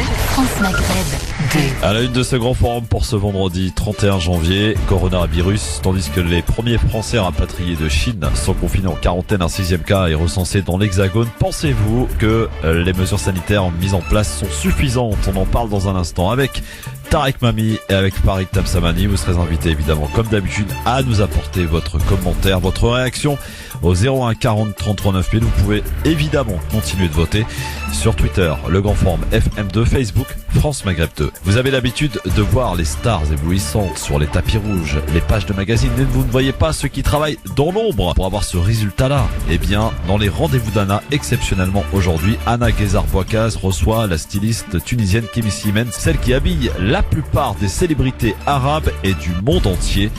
France Maghreb 2. À la une de ce grand forum pour ce vendredi 31 janvier, coronavirus, tandis que les premiers Français rapatriés de Chine sont confinés en quarantaine, un 6e cas est recensé dans l'Hexagone. Pensez-vous que les mesures sanitaires mises en place sont suffisantes? On en parle dans un instant avec Tarek Mami et avec Farid Tamsamani. Vous serez invités évidemment comme d'habitude à nous apporter votre commentaire, votre réaction au 01 40 33 9000. Vous pouvez évidemment continuer de voter sur Twitter, le Grand Forum FM2, Facebook, France Maghreb 2. Vous avez l'habitude de voir les stars éblouissantes sur les tapis rouges, les pages de magazines, mais vous ne voyez pas ceux qui travaillent dans l'ombre pour avoir ce résultat-là. Eh bien, dans les rendez-vous d'Anna, exceptionnellement aujourd'hui, Anna Guézard-Boicaz reçoit la styliste tunisienne Kémy Slimane, celle qui habille la plupart des célébrités arabes et du monde entier.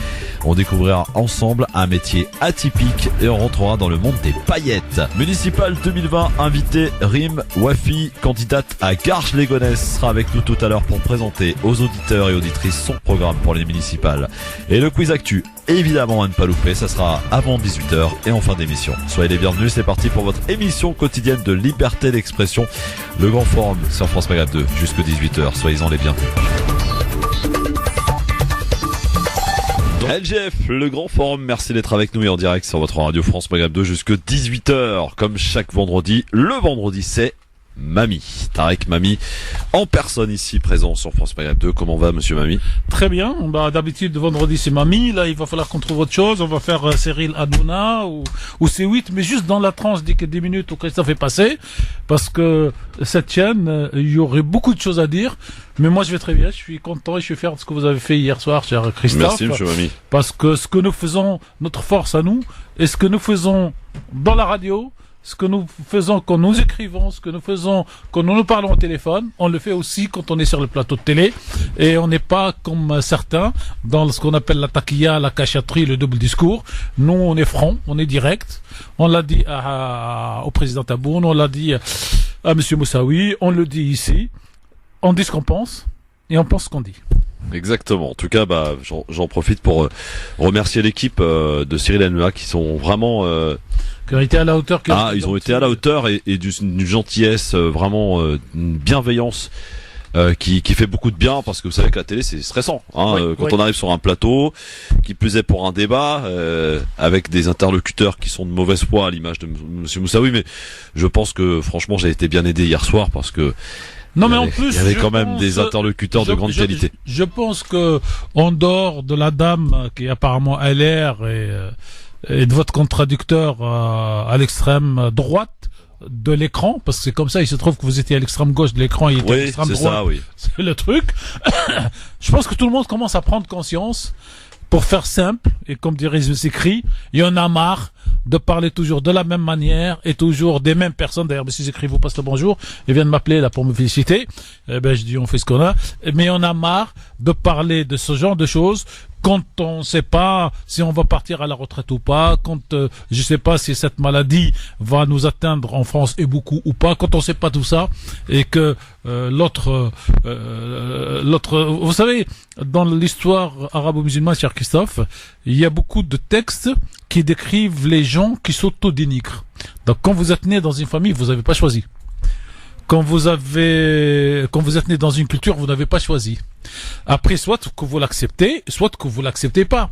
On découvrira ensemble un métier atypique et on rentrera dans le monde des paillettes. Municipal 2020, invité Rim Wafi, candidate à Garges-les-Gonesse, sera avec nous tout à l'heure pour présenter aux auditeurs et auditrices son programme pour les municipales. Et le quiz actu, évidemment à ne pas louper, ça sera avant 18h et en fin d'émission. Soyez les bienvenus, c'est parti pour votre émission quotidienne de liberté d'expression. Le Grand Forum sur France Maghreb 2 jusqu'à 18h, soyez-en les bienvenus. LGF, le Grand Forum, merci d'être avec nous et en direct sur votre radio France Maghreb 2 jusqu'à 18h. Comme chaque vendredi, le vendredi c'est Mami, Tarek Mami, en personne ici présent sur France Maghreb 2. Comment va monsieur Mami? Très bien, d'habitude vendredi c'est Mami, là il va falloir qu'on trouve autre chose, on va faire Cyril Hanouna ou C8, mais juste dans la tranche des 10 minutes où Christophe est passé, parce que cette chaîne, il y aurait beaucoup de choses à dire, mais moi je vais très bien, je suis content et je suis fier de ce que vous avez fait hier soir, cher Christophe. Merci monsieur Mami. Parce que ce que nous faisons, notre force à nous, et ce que nous faisons dans la radio, ce que nous faisons quand nous écrivons, ce que nous faisons quand nous parlons au téléphone, on le fait aussi quand on est sur le plateau de télé. Et on n'est pas comme certains dans ce qu'on appelle la taquilla, la cachotterie, le double discours. Nous, on est franc, on est direct. On l'a dit au président Taboun, on l'a dit à monsieur Moussaoui, on le dit ici. On dit ce qu'on pense et on pense ce qu'on dit. Exactement. En tout cas, j'en profite pour remercier l'équipe de Cyril Hanouna qui sont vraiment... Qui ont été à la hauteur. Ils ont été à la hauteur et d'une gentillesse, vraiment une bienveillance qui fait beaucoup de bien, parce que vous savez que la télé c'est stressant. Quand on arrive sur un plateau, qui plus est pour un débat, avec des interlocuteurs qui sont de mauvaise foi à l'image de monsieur Moussaoui, mais je pense que franchement j'ai été bien aidé hier soir parce que non, mais en plus, il y avait quand même des interlocuteurs de grande qualité. Je pense que, en dehors de la dame qui est apparemment LR et de votre contradicteur à l'extrême droite de l'écran, parce que c'est comme ça, il se trouve que vous étiez à l'extrême gauche de l'écran, il était à l'extrême droite. Ça, oui. C'est le truc. Je pense que tout le monde commence à prendre conscience. Pour faire simple, et comme dirait Zécry, il y en a marre de parler toujours de la même manière et toujours des mêmes personnes. D'ailleurs, monsieur Zécry vous passe le bonjour. Il vient de m'appeler là pour me féliciter. Je dis on fait ce qu'on a. Mais on a marre de parler de ce genre de choses quand on ne sait pas si on va partir à la retraite ou pas, quand je sais pas si cette maladie va nous atteindre en France et beaucoup ou pas, quand on sait pas tout ça et que l'autre, vous savez, dans l'histoire arabo-musulmane, cher Christophe, il y a beaucoup de textes qui décrivent les gens qui s'auto-dénigrent. Donc quand vous êtes né dans une famille, vous n'avez pas choisi. Quand vous êtes né dans une culture, vous n'avez pas choisi. Après, soit que vous l'acceptez, soit que vous l'acceptez pas.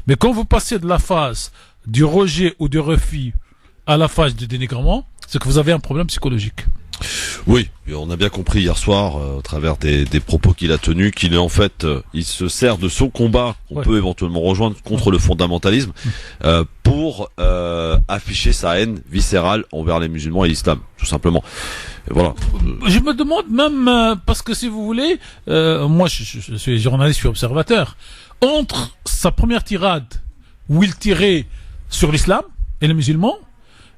Mais quand vous passez de la phase du rejet ou du refus à la phase du dénigrement, c'est que vous avez un problème psychologique. Oui, on a bien compris hier soir, au travers des propos qu'il a tenus, qu'il est en fait, il se sert de son combat, qu'on peut éventuellement rejoindre contre le fondamentalisme, pour afficher sa haine viscérale envers les musulmans et l'islam, tout simplement. Et voilà. Je me demande même, parce que si vous voulez, moi je suis journaliste, je suis observateur, entre sa première tirade, où il tirait sur l'islam et les musulmans,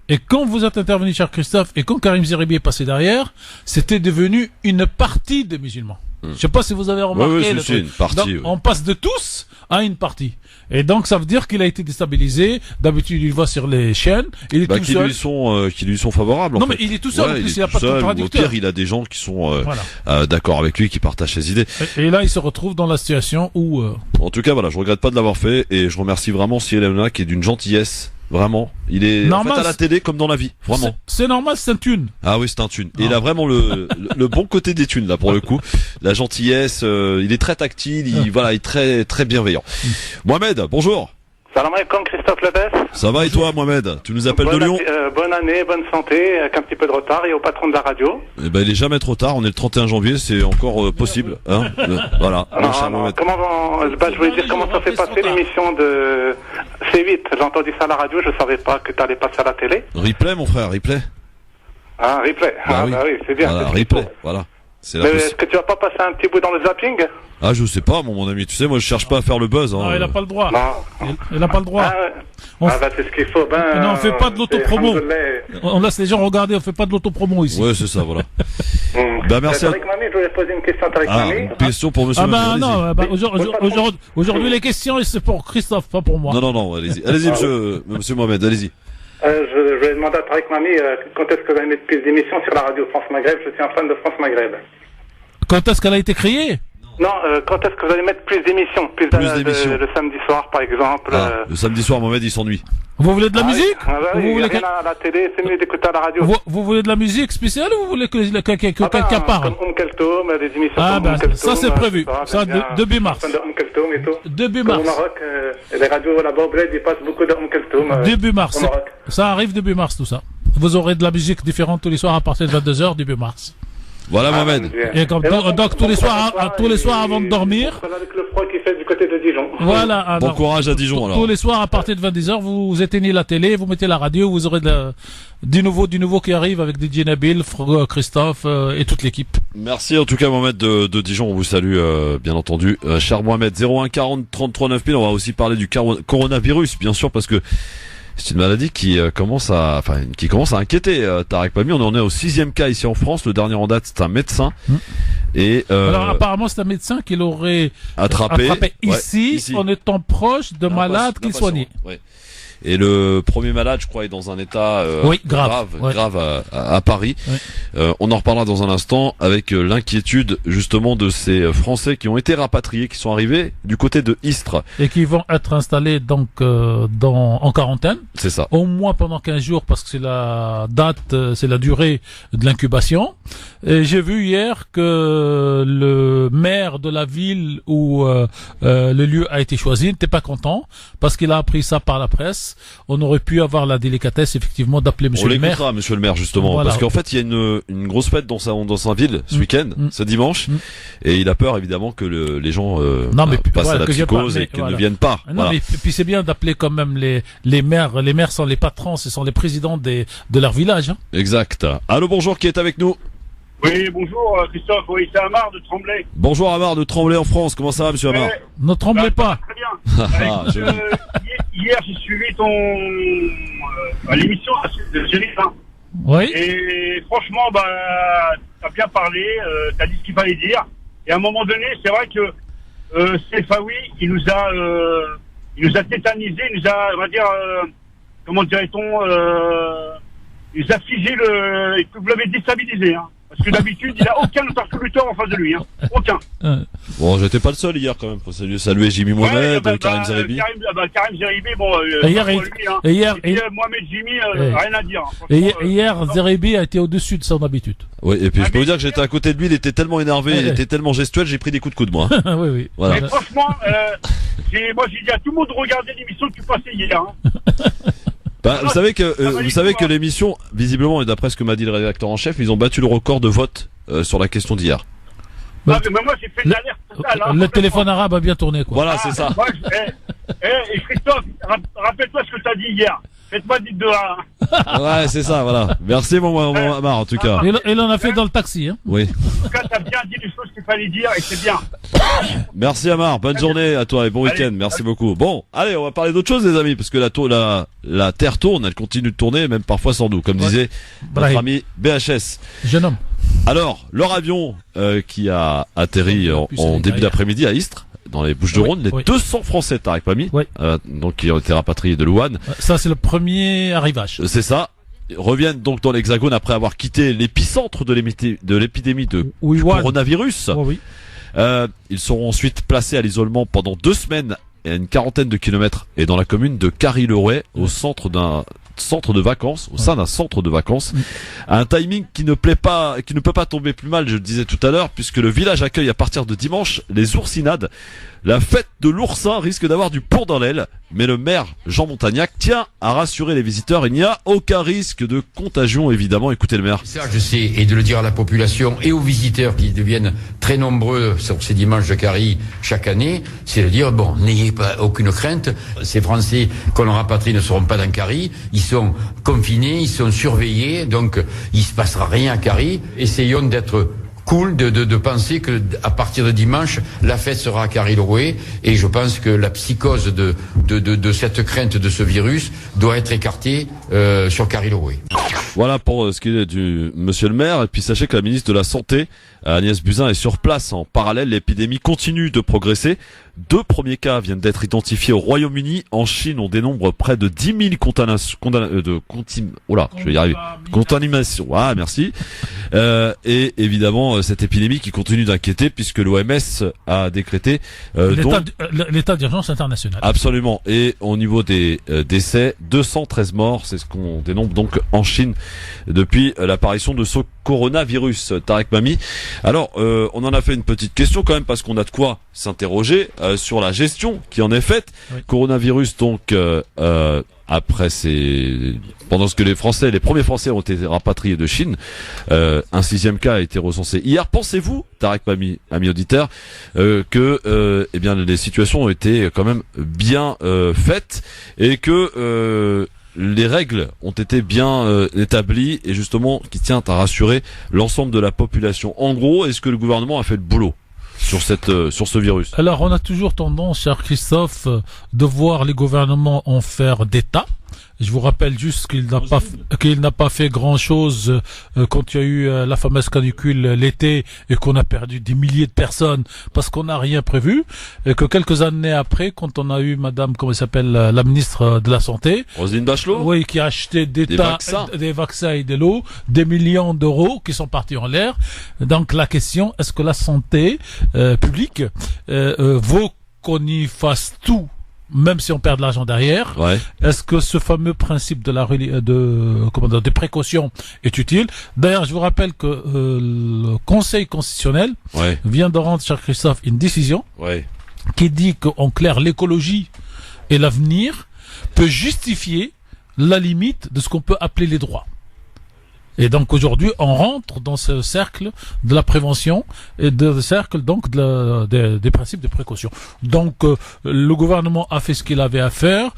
et quand vous êtes intervenu, cher Christophe, et quand Karim Zeribi est passé derrière, c'était devenu une partie des musulmans. Je sais pas si vous avez remarqué. Oui, une partie. Donc, on passe de tous à une partie. Et donc, ça veut dire qu'il a été déstabilisé. D'habitude, il va sur les chaînes. Il est tout seul. Qui lui sont favorables. Non, mais il est tout seul. En plus, il n'a pas de contradicteur. Au pire, il a des gens qui sont d'accord avec lui, qui partagent ses idées. Et là, il se retrouve dans la situation où. En tout cas, voilà, je regrette pas de l'avoir fait et je remercie vraiment Cyril Hanouna qui est d'une gentillesse Vraiment. Il est en Normal, fait à la télé comme dans la vie. Vraiment. C'est normal, c'est un thune. Ah oui, c'est un thune. Et Non. il a vraiment le bon côté des thunes là pour le coup. La gentillesse, il est très tactile, il est très très bienveillant. Mohamed, bonjour. Salam alaikum, Christophe Lepes. Ça va et toi Mohamed? Tu nous appelles de Lyon? Bonne année, bonne santé, avec un petit peu de retard, et au patron de la radio. Eh ben il est jamais trop tard, on est le 31 janvier, c'est encore possible, hein. Voilà. Mon cher Mohamed. Je voulais dire comment ça s'est passé l'émission de C8. J'ai entendu ça à la radio, je savais pas que t'allais passer à la télé. Replay mon frère, replay. Ah, replay. Bah oui. Bah oui, c'est bien. Voilà, c'est ce qu'il replay. faut. Voilà. C'est Mais la est-ce que tu vas pas passer un petit bout dans le zapping? Ah je sais pas mon ami, tu sais moi je cherche pas à faire le buzz. Hein. Non, il a pas le droit. Non. Il a pas le droit. Ah, ouais. On Ah bah c'est ce qu'il faut. Ben, Non, on fait pas de l'autopromo. c'est- On laisse les gens regarder, on fait pas de l'autopromo ici. Ouais c'est ça voilà. Hum. Bah, merci à- Tariq Mami, je voulais poser une question à Tariq Ah, Mami. une question pour monsieur Ah Mohamed, ben allez-y. non, aujourd'hui les questions c'est pour Christophe, pas pour moi. Non, allez-y monsieur Mohamed, allez-y. Je vais demander à Tariq Mami quand est-ce que vous allez mettre plus d'émissions sur la radio France Maghreb. Je suis un fan de France Maghreb. Quand est-ce qu'elle a été créée? Non, quand est-ce que vous allez mettre plus d'émissions? Plus d'émissions. le samedi soir, par exemple. Le samedi soir Mohamed il s'ennuie. Vous voulez de la musique? Ah bah Vous oui, voulez rien à la télé, c'est mieux d'écouter à la radio. Vous voulez de la musique spéciale ou vous voulez que quelqu'un Ah ben, parle? Comme Keltoum, des émissions Ah comme ben, Keltoum, ça, c'est prévu. Ça, j'aime bien. début mars. Je suis fan de Keltoum et tout. Début Comme au mars. Maroc, les radios là-bas au bled, ils passent beaucoup de Keltoum. Début mars. Au Maroc. Ça arrive début mars tout ça. Vous aurez de la musique différente tous les soirs à partir de 22h début mars. Voilà Mohamed. Et comme donc tous les soirs avant de dormir. Avec le froid qui fait du côté de Dijon. Voilà. Bon alors, courage à Dijon alors. tous les soirs à partir de 22h, vous éteignez la télé, vous mettez la radio, vous aurez du nouveau qui arrive avec DJ Nabil, Christophe et toute l'équipe. Merci en tout cas Mohamed de Dijon, on vous salue bien entendu. Cher Mohamed, 01 40 33 9000, on va aussi parler du coronavirus bien sûr parce que c'est une maladie qui commence à inquiéter Tariq Mami. On en est au 6e cas ici en France. Le dernier en date, c'est un médecin. Et Alors apparemment c'est un médecin qui l'aurait attrapé ici en étant proche de malades qu'il soignait. Ouais. Et le premier malade, je crois, est dans un état grave à Paris. Oui. On en reparlera dans un instant avec l'inquiétude justement de ces Français qui ont été rapatriés, qui sont arrivés du côté de Istres. Et qui vont être installés donc en quarantaine. C'est ça. Au moins pendant 15 jours parce que c'est la date, c'est la durée de l'incubation. Et j'ai vu hier que le maire de la ville où le lieu a été choisi n'était pas content parce qu'il a appris ça par la presse. On aurait pu avoir la délicatesse effectivement d'appeler monsieur le maire. On l'écoutera monsieur le maire justement Voilà. parce qu'en fait il y a une grosse fête dans sa ville ce week-end, ce dimanche, et il a peur évidemment que les gens passent à la psychose et qu'ils ne viennent pas. Non, Voilà. mais puis c'est bien d'appeler quand même les maires. Les maires sont les patrons, ce sont les présidents de leur village. Hein. Exact. Allô, bonjour, qui est avec nous? Oui, bonjour Christophe, oui, c'est Amar de Tremblay. Bonjour Amar de Tremblay en France, comment ça va monsieur Amar? Ne tremblez pas. Très bien. Joli. Hier, j'ai suivi l'émission de Gérifin. Oui. Et franchement, t'as bien parlé, t'as dit ce qu'il fallait dire. Et à un moment donné, c'est vrai que Sefaoui, il nous a tétanisé, il nous a, on va dire, comment dirait-on, il nous a figé vous l'avez déstabilisé, hein. Parce que d'habitude, il n'a aucun interlocuteur en face de lui, hein. Aucun. Bon, j'étais pas le seul hier quand même. Faut saluer Jimmy Mohamed, Karim Zeribi. Karim Zeribi, bon, Hier, Mohamed Jimmy, rien à dire. Hein, Et hier, Zeribi a été au-dessus de son habitude. Oui, et puis je peux vous dire que j'étais à côté de lui, il était tellement énervé, il était tellement gestuel, j'ai pris des coups de moi. Oui, oui. Voilà. Mais franchement, moi j'ai dit à tout le monde de regarder l'émission que tu passais hier. Hein. Vous savez que l'émission, visiblement, et d'après ce que m'a dit le rédacteur en chef, ils ont battu le record de vote sur la question d'hier. Mais moi j'ai fait de l'alerte totale. Hein, Le téléphone arabe a bien tourné, quoi. Voilà, c'est ça. Moi, et Christophe, rappelle-toi ce que t'as dit hier. Faites-moi dites de Ouais, c'est ça, voilà. Merci mon Amar, en tout cas. Il en a fait dans le taxi, hein. Oui. En tout cas, t'as bien dit les choses qu'il fallait dire et c'est bien. Merci Amar, bonne journée à toi et bon week-end, merci beaucoup. Bon, allez, on va parler d'autre chose les amis, parce que la Terre tourne, elle continue de tourner, même parfois sans nous, comme disait notre ami BHS. Jeune homme. Alors, leur avion qui a atterri en début d'après-midi à Istres, dans les Bouches-du-Rhône, les 200 Français Tariq Mami, donc qui ont été rapatriés de Louhane. Ça, c'est le premier arrivage. C'est ça. Reviennent donc dans l'Hexagone après avoir quitté l'épicentre de l'épidémie du coronavirus. Oui. Ils seront ensuite placés à l'isolement pendant 2 semaines est à une quarantaine de kilomètres et dans la commune de Carry-le-Rouet, au centre de vacances, au sein d'un centre de vacances, à un timing qui ne peut pas tomber plus mal, je le disais tout à l'heure, puisque le village accueille à partir de dimanche les oursinades. La fête de l'oursin risque d'avoir du plomb dans l'aile, mais le maire Jean Montagnac tient à rassurer les visiteurs, il n'y a aucun risque de contagion évidemment. Écoutez le maire. Ça, je sais, et de le dire à la population et aux visiteurs qui deviennent très nombreux sur ces dimanches de Carry chaque année, c'est de dire, bon, n'ayez pas aucune crainte, ces Français qu'on rapatrie ne seront pas dans Carry, ils sont confinés, ils sont surveillés, donc il se passera rien à Carry. Essayons d'être cool, de penser que à partir de dimanche, la fête sera à Carry-le-Rouet, et je pense que la psychose de cette crainte de ce virus doit être écartée sur Carry-le-Rouet. Voilà pour ce qui est du monsieur le maire. Et puis sachez que la ministre de la Santé, Agnès Buzyn, est sur place. En parallèle, l'épidémie continue de progresser. 2 premiers cas viennent d'être identifiés au Royaume-Uni. En Chine, on dénombre près de 10 000 contaminations. Ah, merci. Et évidemment, cette épidémie qui continue d'inquiéter puisque l'OMS a décrété l'état d'urgence international. Absolument. Et au niveau des décès, 213 morts, c'est ce qu'on dénombre donc en Chine depuis l'apparition de ce coronavirus. Tarek Mami. Alors, on en a fait une petite question quand même parce qu'on a de quoi s'interroger sur la gestion qui en est faite. Oui. Coronavirus donc après pendant ce que les premiers Français ont été rapatriés de Chine, un 6e cas a été recensé hier. Pensez-vous, Tarek Mami, ami auditeur, que eh bien les situations ont été quand même bien faites et que les règles ont été bien établies et justement qui tient à rassurer l'ensemble de la population. En gros, est-ce que le gouvernement a fait le boulot sur ce virus? Alors, on a toujours tendance, cher Christophe, de voir les gouvernements en faire d'État. Je vous rappelle juste qu'il n'a pas fait grand-chose quand il y a eu la fameuse canicule l'été et qu'on a perdu des milliers de personnes parce qu'on n'a rien prévu, et que quelques années après, quand on a eu madame, comment elle s'appelle, la ministre de la Santé, Roselyne Bachelot, oui, qui a acheté des vaccins et des lots, des millions d'euros qui sont partis en l'air. Donc la question, est-ce que la santé publique vaut qu'on y fasse tout, même si on perd de l'argent derrière? Ouais. Est-ce que ce fameux principe des précautions est utile? D'ailleurs, je vous rappelle que le Conseil constitutionnel vient de rendre, cher Christophe, une décision qui dit qu'en clair, l'écologie et l'avenir peut justifier la limite de ce qu'on peut appeler les droits. Et donc aujourd'hui, on rentre dans ce cercle de la prévention et de cercle donc des principes de précaution. Donc le gouvernement a fait ce qu'il avait à faire.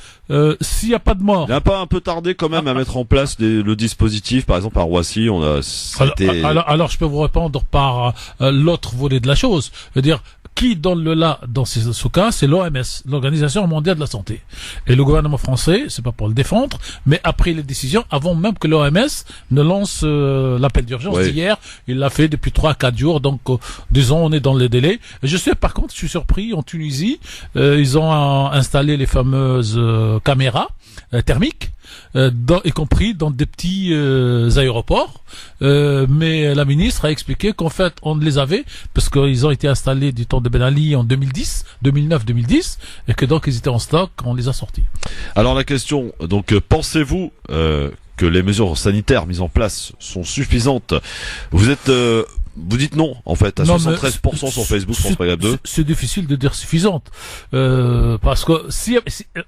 S'il n'y a pas de mort, il n'a pas un peu tardé quand même à mettre en place le dispositif. Par exemple, à Roissy, alors je peux vous répondre par l'autre volet de la chose. C'est-à-dire, qui donne le là dans ce cas, c'est l'OMS, l'Organisation mondiale de la santé. Et le gouvernement français, c'est pas pour le défendre, mais a pris les décisions avant même que l'OMS ne lance l'appel d'urgence d'hier. Il l'a fait depuis 3-4 jours, donc disons on est dans les délais. Et je sais par contre, je suis surpris, en Tunisie, ils ont installé les fameuses caméras thermiques, y compris dans des petits aéroports, mais la ministre a expliqué qu'en fait on les avait parce qu'ils ont été installés du temps de Ben Ali en 2009-2010 et que donc ils étaient en stock, on les a sortis. Alors la question, donc pensez-vous que les mesures sanitaires mises en place sont suffisantes? Vous dites non, en fait, à 73% sur Facebook, France Maghreb 2. C'est difficile de dire suffisante. Parce que si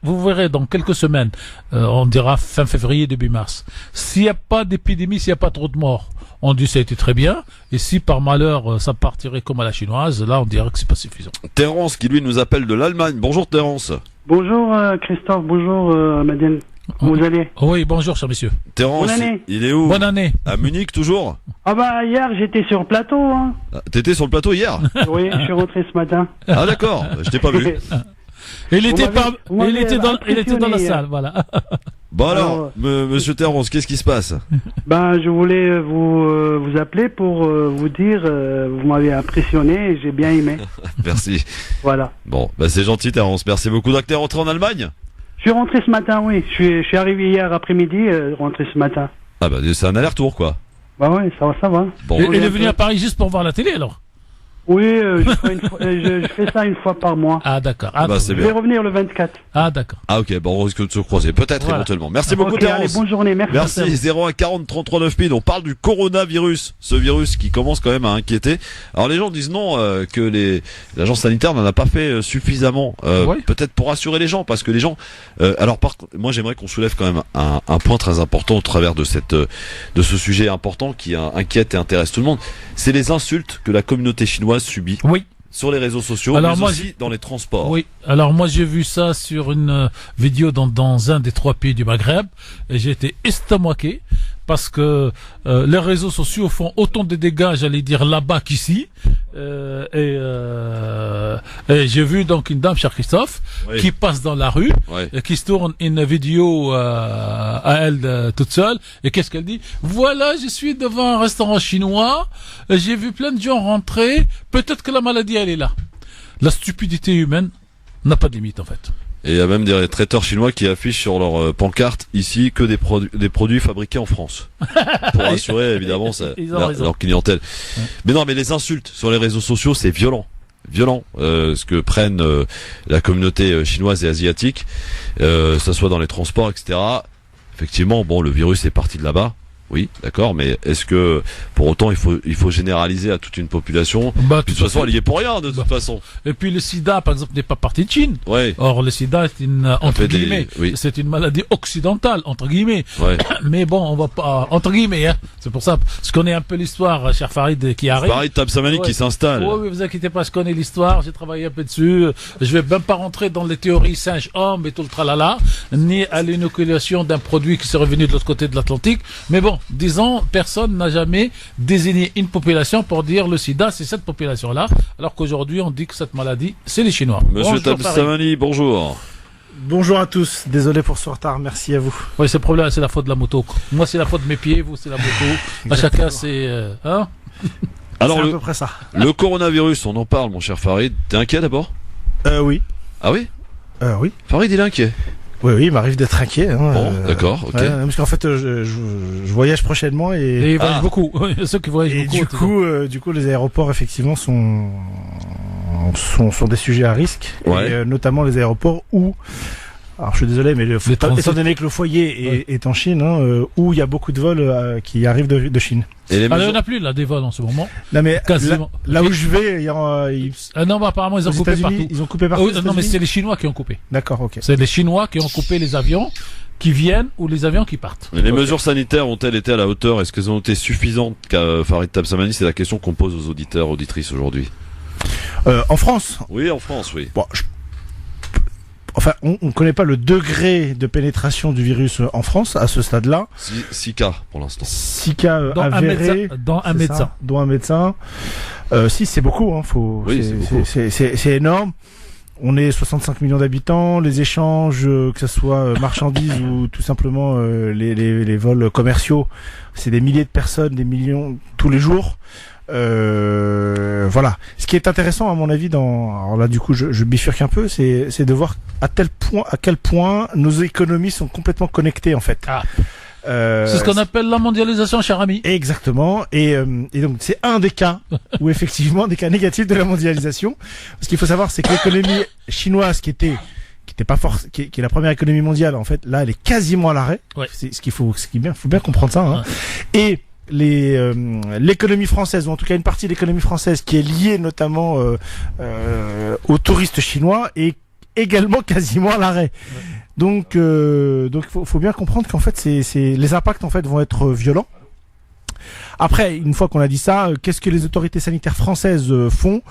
vous verrez dans quelques semaines, on dira fin février, début mars, s'il n'y a pas d'épidémie, s'il n'y a pas trop de morts, on dit ça a été très bien. Et si par malheur, ça partirait comme à la chinoise, là, on dirait que c'est pas suffisant. Terence, qui lui nous appelle de l'Allemagne. Bonjour Terence. Bonjour Christophe, bonjour Madiane. Vous allez? Oui, bonjour, cher monsieur. Terence, il est où? Bonne année. À Munich, toujours? Ah bah, hier, j'étais sur le plateau, hein. T'étais sur le plateau hier? Oui, je suis rentré ce matin. Ah d'accord, je t'ai pas vu. Il était dans la salle, voilà. Bon alors, monsieur Terence, qu'est-ce qui se passe? Ben, je voulais vous appeler pour vous dire, vous m'avez impressionné et j'ai bien aimé. Merci. Voilà. Bon, bah c'est gentil Terence, merci beaucoup. Donc t'es rentré en Allemagne? Je suis rentré ce matin, oui. Je suis arrivé hier après-midi, rentré ce matin. Ah bah c'est un aller-retour quoi. Bah ouais, ça va. Bon. Il est venu à Paris juste pour voir la télé alors? Oui, je fais ça une fois par mois. Ah, d'accord. Ah, bah, c'est Je bien. vais revenir le 24. Ah, d'accord. Ah, ok, bon, on risque de se croiser. Peut-être, Voilà. éventuellement. Merci beaucoup, Ok, Terence. allez, bonne journée, merci. Merci, 01 40 33 9000. On parle du coronavirus, ce virus qui commence quand même à inquiéter. Alors les gens disent non, que l'agence sanitaire n'en a pas fait suffisamment, Oui. peut-être pour rassurer les gens, parce que les gens. Alors par contre, moi j'aimerais qu'on soulève quand même un point très important au travers de de ce sujet important qui inquiète et intéresse tout le monde. C'est les insultes que la communauté chinoise subit. Oui. Sur les réseaux sociaux, Alors, mais moi, aussi dans les transports. Oui, alors moi j'ai vu ça sur une vidéo dans un des 3 pays du Maghreb et j'ai été estomaqué parce que les réseaux sociaux font autant de dégâts, j'allais dire là-bas qu'ici. Et j'ai vu donc une dame, cher Christophe, Oui. qui passe dans la rue, Ouais. et qui se tourne une vidéo à elle toute seule. Et qu'est-ce qu'elle dit? Voilà, je suis devant un restaurant chinois, j'ai vu plein de gens rentrer, peut-être que la maladie elle est là. La stupidité humaine n'a pas de limite en fait. Et il y a même des traiteurs chinois qui affichent sur leur pancarte ici que des produits fabriqués en France. Pour assurer évidemment Ils ont raison. leur clientèle. Ouais. Mais non, mais les insultes sur les réseaux sociaux, c'est violent. Violent, ce que prennent la communauté chinoise et asiatique, ça soit dans les transports, etc. Effectivement, bon, le virus est parti de là-bas. Oui, d'accord, mais est-ce que pour autant il faut généraliser à toute une population? Bah, Puis, de toute façon, elle y est pour rien, de toute façon. Et puis le sida, par exemple, n'est pas parti de Chine. Ouais. Or, le sida est entre fait des- guillemets, oui. c'est une maladie occidentale, entre guillemets. Ouais. Mais bon, on va pas, entre guillemets, hein. C'est pour ça, je connais un peu l'histoire, cher Farid, qui arrive. Pareil, Tab Samani Ouais. qui s'installe. Oui, oui, vous inquiétez pas, je connais l'histoire, j'ai travaillé un peu dessus. Je vais même pas rentrer dans les théories singe-homme et tout le tralala, ni à l'inoculation d'un produit qui serait venu de l'autre côté de l'Atlantique. Mais bon, disons, personne n'a jamais désigné une population pour dire le sida, c'est cette population-là, alors qu'aujourd'hui, on dit que cette maladie, c'est les Chinois. Monsieur Bonjour, Tab Farid. Samani, bonjour. Bonjour à tous, désolé pour ce retard, merci à vous. Oui, c'est le problème, c'est la faute de la moto. Moi, c'est la faute de mes pieds, vous, c'est la moto. À chacun, c'est, hein? Alors, C'est à le, peu près ça. le coronavirus, on en parle, mon cher Farid. T'es inquiet d'abord? Oui. Ah oui? Oui. Farid, il est inquiet. Oui, il m'arrive d'être inquiet. Hein, Bon, d'accord, ok. ouais, parce qu'en fait, je voyage prochainement Et ils voyagent Ah. beaucoup. Il y a ceux qui voyagent et beaucoup. du coup, les aéroports effectivement sont des sujets à risque, Ouais. et notamment les aéroports où, alors je suis désolé, mais transits. étant donné que le foyer est en Chine, où il y a beaucoup de vols qui arrivent de Chine. Et les Ah, il n'y mesures... en a plus, là, des vols en ce moment. Non mais Quasiment. là où je vais, Ah non, bah, apparemment, ils ont aux coupé États-Unis, partout. ils ont coupé Ah partout. oui, aux non, mais États-Unis c'est les Chinois qui ont coupé. D'accord, ok. C'est les Chinois qui ont coupé les avions qui viennent ou les avions qui partent. Les mesures sanitaires ont-elles été à la hauteur? Est-ce qu'elles ont été suffisantes? Farid Tab Samani, c'est la question qu'on pose aux auditeurs, auditrices aujourd'hui. En France, Oui, en France, oui. bon, enfin, on ne connaît pas le degré de pénétration du virus en France à ce stade-là. 6 cas pour l'instant. 6 cas Dans un avérés. médecin. Dans un c'est médecin. ça, dont un médecin. 6, c'est beaucoup. Hein, Oui, c'est beaucoup. c'est énorme. On est 65 millions d'habitants. Les échanges, que ce soit marchandises ou tout simplement les vols commerciaux, c'est des milliers de personnes, des millions tous les jours. Voilà. Ce qui est intéressant à mon avis alors là du coup je bifurque un peu, c'est de voir à quel point nos économies sont complètement connectées en fait. Ah. C'est ce qu'on appelle la mondialisation, cher ami. Exactement, et donc c'est un des cas où effectivement des cas négatifs de la mondialisation. Ce qu'il faut savoir, c'est que l'économie chinoise qui était pas qui est la première économie mondiale, en fait, là elle est quasiment à l'arrêt. Ouais. C'est faut bien comprendre ça. Hein. Et l'économie française, ou en tout cas une partie de l'économie française qui est liée notamment aux touristes chinois, est également quasiment à l'arrêt. Donc faut bien comprendre qu'en fait les impacts en fait vont être violents. Après, une fois qu'on a dit ça, qu'est-ce que les autorités sanitaires françaises font?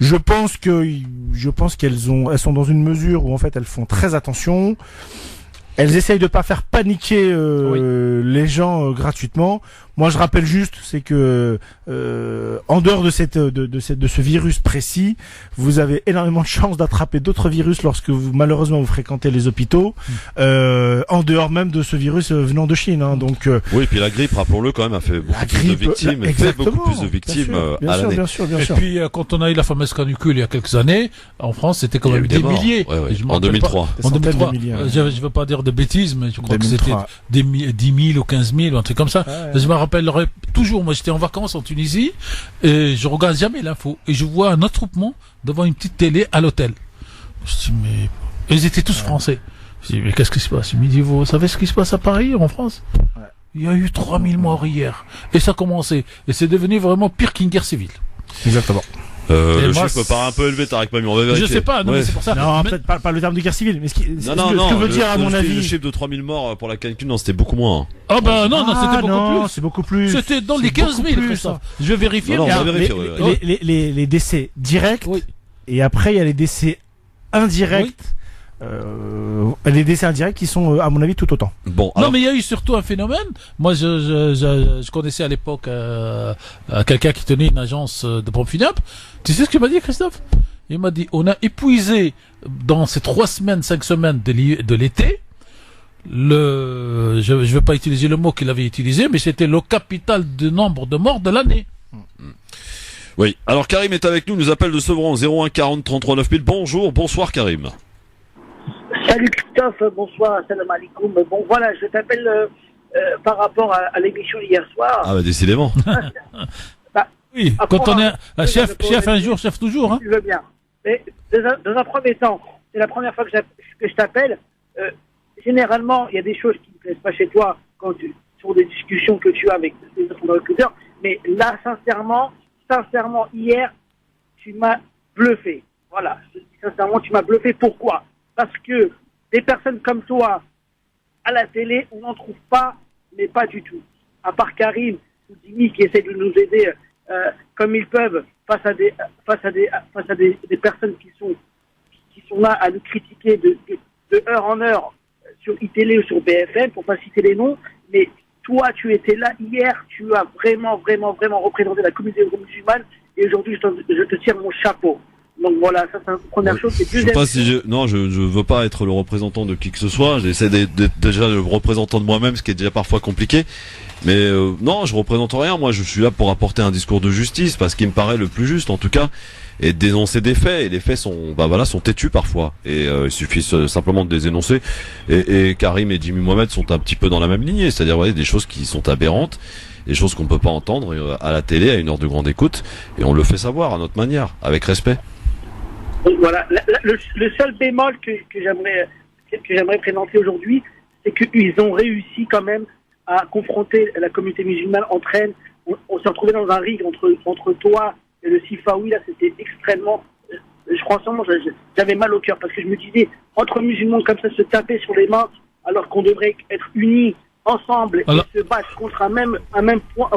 Je pense qu'elles sont dans une mesure où en fait elles font très attention. Elles essayent de pas faire paniquer les gens gratuitement. Moi, je rappelle juste, c'est que en dehors de ce virus précis, vous avez énormément de chances d'attraper d'autres virus lorsque malheureusement vous fréquentez les hôpitaux. En dehors même de ce virus venant de Chine. Hein, donc Oui, puis la grippe, rappelons-le quand même, a fait beaucoup plus de victimes. Fait beaucoup plus de victimes à l'année. Bien sûr. Et puis, quand on a eu la fameuse canicule il y a quelques années, en France, c'était quand Il y a même eu des des morts. milliers. Ouais. Et je me En rappelle 2003. En Des centaines 2003. de milliers, ouais. Je veux pas dire de bêtises, mais je crois que c'était 2003. des 10 000 ou 15 000 ou un truc comme ça. Je me rappellerai toujours, moi j'étais en vacances en Tunisie et je regarde jamais l'info et je vois un attroupement devant une petite télé à l'hôtel. Je dis mais ils étaient tous français. Je dis mais qu'est-ce qui se passe? Il me dit vous savez ce qui se passe à Paris, en France? Il y a eu 3000 morts hier et ça a commencé et c'est devenu vraiment pire qu'une guerre civile. Exactement. Le chiffre me paraît un peu élevé, Tarek Mamie, on va vérifier. Je sais pas, non, mais c'est pour ça. Non, peut-être pas le terme de guerre civile, mais ce que veut dire, à mon avis. Le chiffre de 3000 morts pour la canicule, non, c'était beaucoup moins. Ah bah non, c'était beaucoup plus. C'est beaucoup plus. C'était dans les 15 000, Christophe. Je vais vérifier. Non, on va vérifier. Les décès directs, et après il y a les décès indirects. Les décès indirects qui sont, à mon avis, tout autant. Bon. Non, mais il y a eu surtout un phénomène. Moi, je connaissais à l'époque quelqu'un qui tenait une agence de pompes funèbres. Tu sais ce qu'il m'a dit, Christophe? Il m'a dit, on a épuisé dans ces 5 semaines de l'été, je vais pas utiliser le mot qu'il avait utilisé, mais c'était le capital du nombre de morts de l'année. Oui. Alors, Karim est avec nous, nous appelle de Sevran, 01 40 33 9000. Bonsoir, Karim. Salut Christophe, bonsoir, salam alaikum. Bon voilà, je t'appelle par rapport à l'émission d'hier soir. Ah bah décidément. Oui, quand on est chef un jour, chef toujours. Hein. Je veux bien. Mais dans un premier temps, c'est la première fois que je t'appelle. Généralement, il y a des choses qui ne me plaisent pas chez toi sur des discussions que tu as avec les autres recruteurs. Mais là, sincèrement, hier, tu m'as bluffé. Voilà, sincèrement, tu m'as bluffé. Pourquoi? Parce que des personnes comme toi, à la télé, on n'en trouve pas, mais pas du tout. À part Karim ou Dimi qui essaient de nous aider comme ils peuvent face à des personnes qui sont là à nous critiquer de heure en heure sur iTélé ou sur BFM, pour pas citer les noms. Mais toi, tu étais là hier, tu as vraiment représenté la communauté musulmane et aujourd'hui, je te tire mon chapeau. Donc voilà, ça c'est la première chose. Je sais pas si je veux pas être le représentant de qui que ce soit. J'essaie d'être déjà le représentant de moi-même, ce qui est déjà parfois compliqué. Mais non, je représente rien. Moi, je suis là pour apporter un discours de justice, parce qu'il me paraît le plus juste, en tout cas, et de dénoncer des faits. Et les faits sont têtus parfois. Et il suffit simplement de les énoncer. Et Karim et Jimmy Mohamed sont un petit peu dans la même lignée, c'est-à-dire des choses qui sont aberrantes, des choses qu'on peut pas entendre à la télé à une heure de grande écoute, et on le fait savoir à notre manière, avec respect. Donc voilà, le seul bémol que j'aimerais présenter aujourd'hui, c'est qu'ils ont réussi quand même à confronter la communauté musulmane entre elles. On s'est retrouvé dans un ring entre toi et le Sifawi. Là, c'était extrêmement. Je crois sûrement, j'avais mal au cœur parce que je me disais, entre musulmans comme ça, se taper sur les mains alors qu'on devrait être unis ensemble et se battre contre un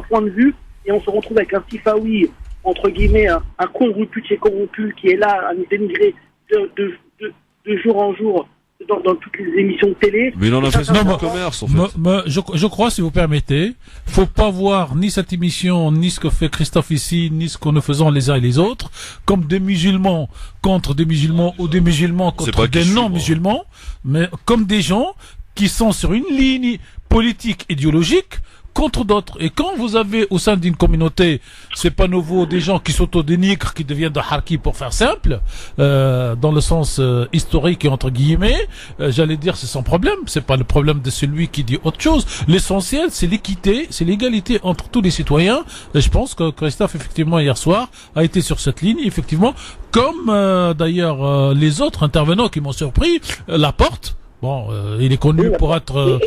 point de vue, et on se retrouve avec un Sifawi, entre guillemets, un corrompu de chez corrompu qui est là à nous dénigrer de jour en jour dans toutes les émissions de télé. Mais il en a fait son commerce, en fait. Je crois, si vous permettez, faut pas voir ni cette émission, ni ce que fait Christophe ici, ni ce que nous faisons les uns et les autres, comme des musulmans contre des musulmans ou des musulmans contre des non-musulmans, mais comme des gens qui sont sur une ligne politique idéologique contre d'autres. Et quand vous avez au sein d'une communauté, c'est pas nouveau, des gens qui s'auto-dénigrent, qui deviennent de harki pour faire simple, dans le sens historique et entre guillemets, j'allais dire c'est sans problème, c'est pas le problème de celui qui dit autre chose. L'essentiel, c'est l'équité, c'est l'égalité entre tous les citoyens. Et je pense que Christophe, effectivement, hier soir, a été sur cette ligne, effectivement, comme d'ailleurs les autres intervenants qui m'ont surpris, Laporte. Bon, il est connu pour être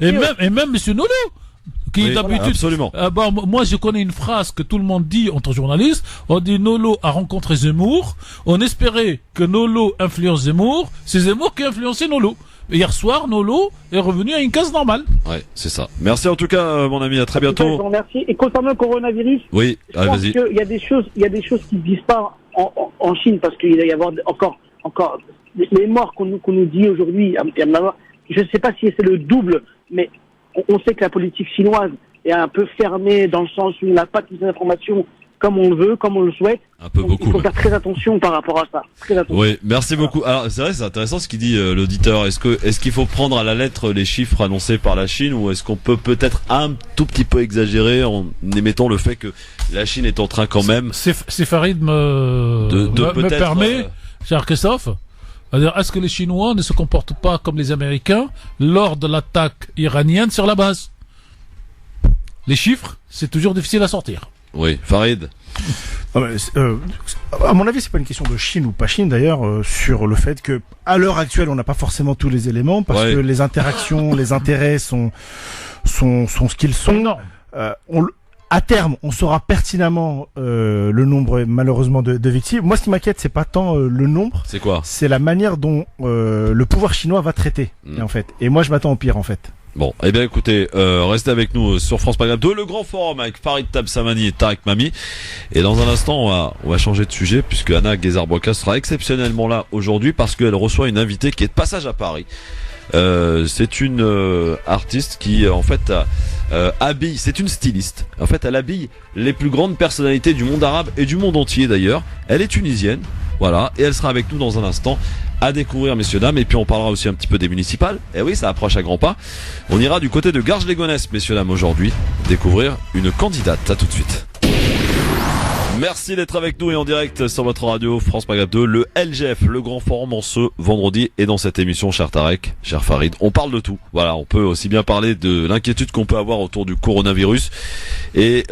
et même Monsieur Nolo, qui d'habitude. Absolument. Moi, je connais une phrase que tout le monde dit entre journalistes. On dit Nolo a rencontré Zemmour. On espérait que Nolo influence Zemmour. C'est Zemmour qui a influencé Nolo. Hier soir, Nolo est revenu à une case normale. Ouais, c'est ça. Merci en tout cas, mon ami. À très bientôt. Je vous remercie. Et concernant le coronavirus, oui, je pense qu'il y a des choses qui ne disent pas en Chine, parce qu'il va y avoir encore les morts qu'on nous dit aujourd'hui. Je ne sais pas si c'est le double, mais on sait que la politique chinoise est un peu fermée dans le sens où on n'a pas toutes les informations comme on le veut, comme on le souhaite. Un peu. Donc, beaucoup. Il faut faire très attention par rapport à ça. Très attention. Oui, merci beaucoup. Alors, c'est vrai, c'est intéressant ce qu'il dit l'auditeur. Est-ce qu'il faut prendre à la lettre les chiffres annoncés par la Chine, ou est-ce qu'on peut peut-être un tout petit peu exagérer en émettant le fait que la Chine est en train quand même... C'est Farid me permet, cher Christophe, C'est-à-dire, est-ce que les Chinois ne se comportent pas comme les Américains lors de l'attaque iranienne sur la base? Les chiffres, c'est toujours difficile à sortir. Oui, Farid. À mon avis, c'est pas une question de Chine ou pas Chine d'ailleurs, sur le fait que à l'heure actuelle, on n'a pas forcément tous les éléments parce que les interactions, les intérêts sont ce qu'ils sont. À terme, on saura pertinemment le nombre malheureusement de victimes. Moi, ce qui m'inquiète, c'est pas tant le nombre. C'est quoi? C'est la manière dont le pouvoir chinois va traiter, en fait. Et moi, je m'attends au pire, en fait. Bon, eh bien écoutez, restez avec nous sur France Maghreb 2, le grand forum avec Farid Tabsamani et Tarek Mami. Et dans un instant, on va changer de sujet puisque Anna Guézard-Bocas sera exceptionnellement là aujourd'hui parce qu'elle reçoit une invitée qui est de passage à Paris. C'est une artiste qui en fait habille, c'est une styliste. En fait, elle habille les plus grandes personnalités du monde arabe et du monde entier d'ailleurs. Elle est tunisienne, voilà, et elle sera avec nous dans un instant. À découvrir, messieurs, dames, et puis on parlera aussi un petit peu des municipales. Eh oui, ça approche à grands pas. On ira du côté de Garges-les-Gonesse, messieurs, dames, aujourd'hui, découvrir une candidate. À tout de suite. Merci d'être avec nous et en direct sur votre radio France Maghreb 2, le LGF, le grand forum en ce vendredi. Et dans cette émission, cher Tarek, cher Farid, on parle de tout. Voilà, on peut aussi bien parler de l'inquiétude qu'on peut avoir autour du coronavirus et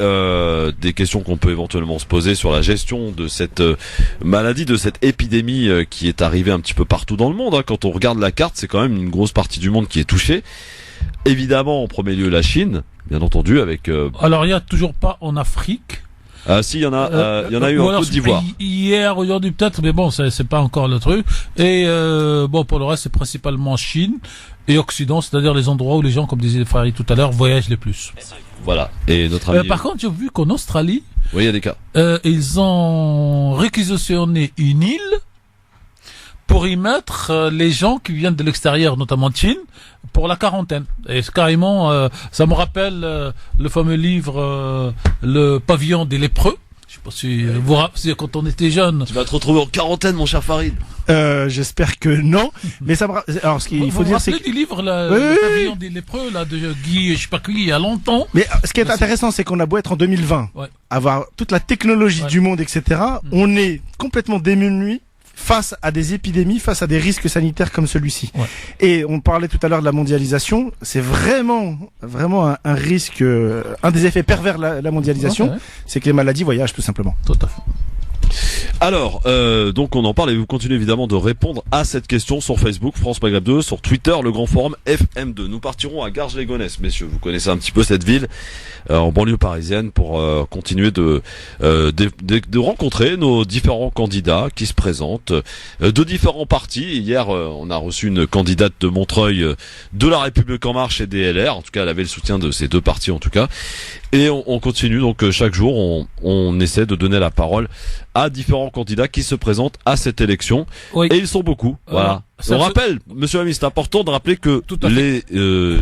des questions qu'on peut éventuellement se poser sur la gestion de cette maladie, de cette épidémie qui est arrivée un petit peu partout dans le monde. Hein. Quand on regarde la carte, c'est quand même une grosse partie du monde qui est touchée. Évidemment, en premier lieu, la Chine, bien entendu, avec... Alors, il n'y a toujours pas en Afrique. Ah si, il y en a eu en Côte d'Ivoire. Hier, aujourd'hui peut-être, mais bon, c'est pas encore le truc. Et bon, pour le reste, c'est principalement Chine et Occident, c'est-à-dire les endroits où les gens, comme disait Farid tout à l'heure, voyagent les plus. Voilà. Et notre ami... par contre, j'ai vu qu'en Australie, oui, il y a des cas. Ils ont réquisitionné une île pour y mettre les gens qui viennent de l'extérieur, notamment de Chine, pour la quarantaine. Et carrément, ça me rappelle le fameux livre Le pavillon des lépreux. Je sais pas si vous rappelez, quand on était jeune. Tu vas te retrouver en quarantaine, mon cher Farid. J'espère que non. Mais ça me alors, ce qu'il faut dire, c'est que... du livre, Le pavillon des lépreux, là, de Guy, je sais pas qui, il y a longtemps. Mais ce qui est intéressant, c'est qu'on a beau être en 2020, avoir toute la technologie du monde, etc., on est complètement démunis face à des épidémies, face à des risques sanitaires comme celui-ci. Ouais. Et on parlait tout à l'heure de la mondialisation, c'est vraiment un risque, un des effets pervers de la mondialisation, c'est que les maladies voyagent tout simplement. Tout à fait. Alors, donc on en parle et vous continuez évidemment de répondre à cette question sur Facebook, France Maghreb 2, sur Twitter, le grand forum FM2. Nous partirons à Garges-les-Gonesse, messieurs. Vous connaissez un petit peu cette ville en banlieue parisienne pour continuer de rencontrer nos différents candidats qui se présentent de différents partis. Hier, on a reçu une candidate de Montreuil de La République En Marche et des LR. En tout cas, elle avait le soutien de ces deux partis en tout cas. Et on continue donc chaque jour, on essaie de donner la parole à différents candidats qui se présentent à cette élection. Oui. Et ils sont beaucoup. Voilà. On rappelle, monsieur Ami, c'est important de rappeler que les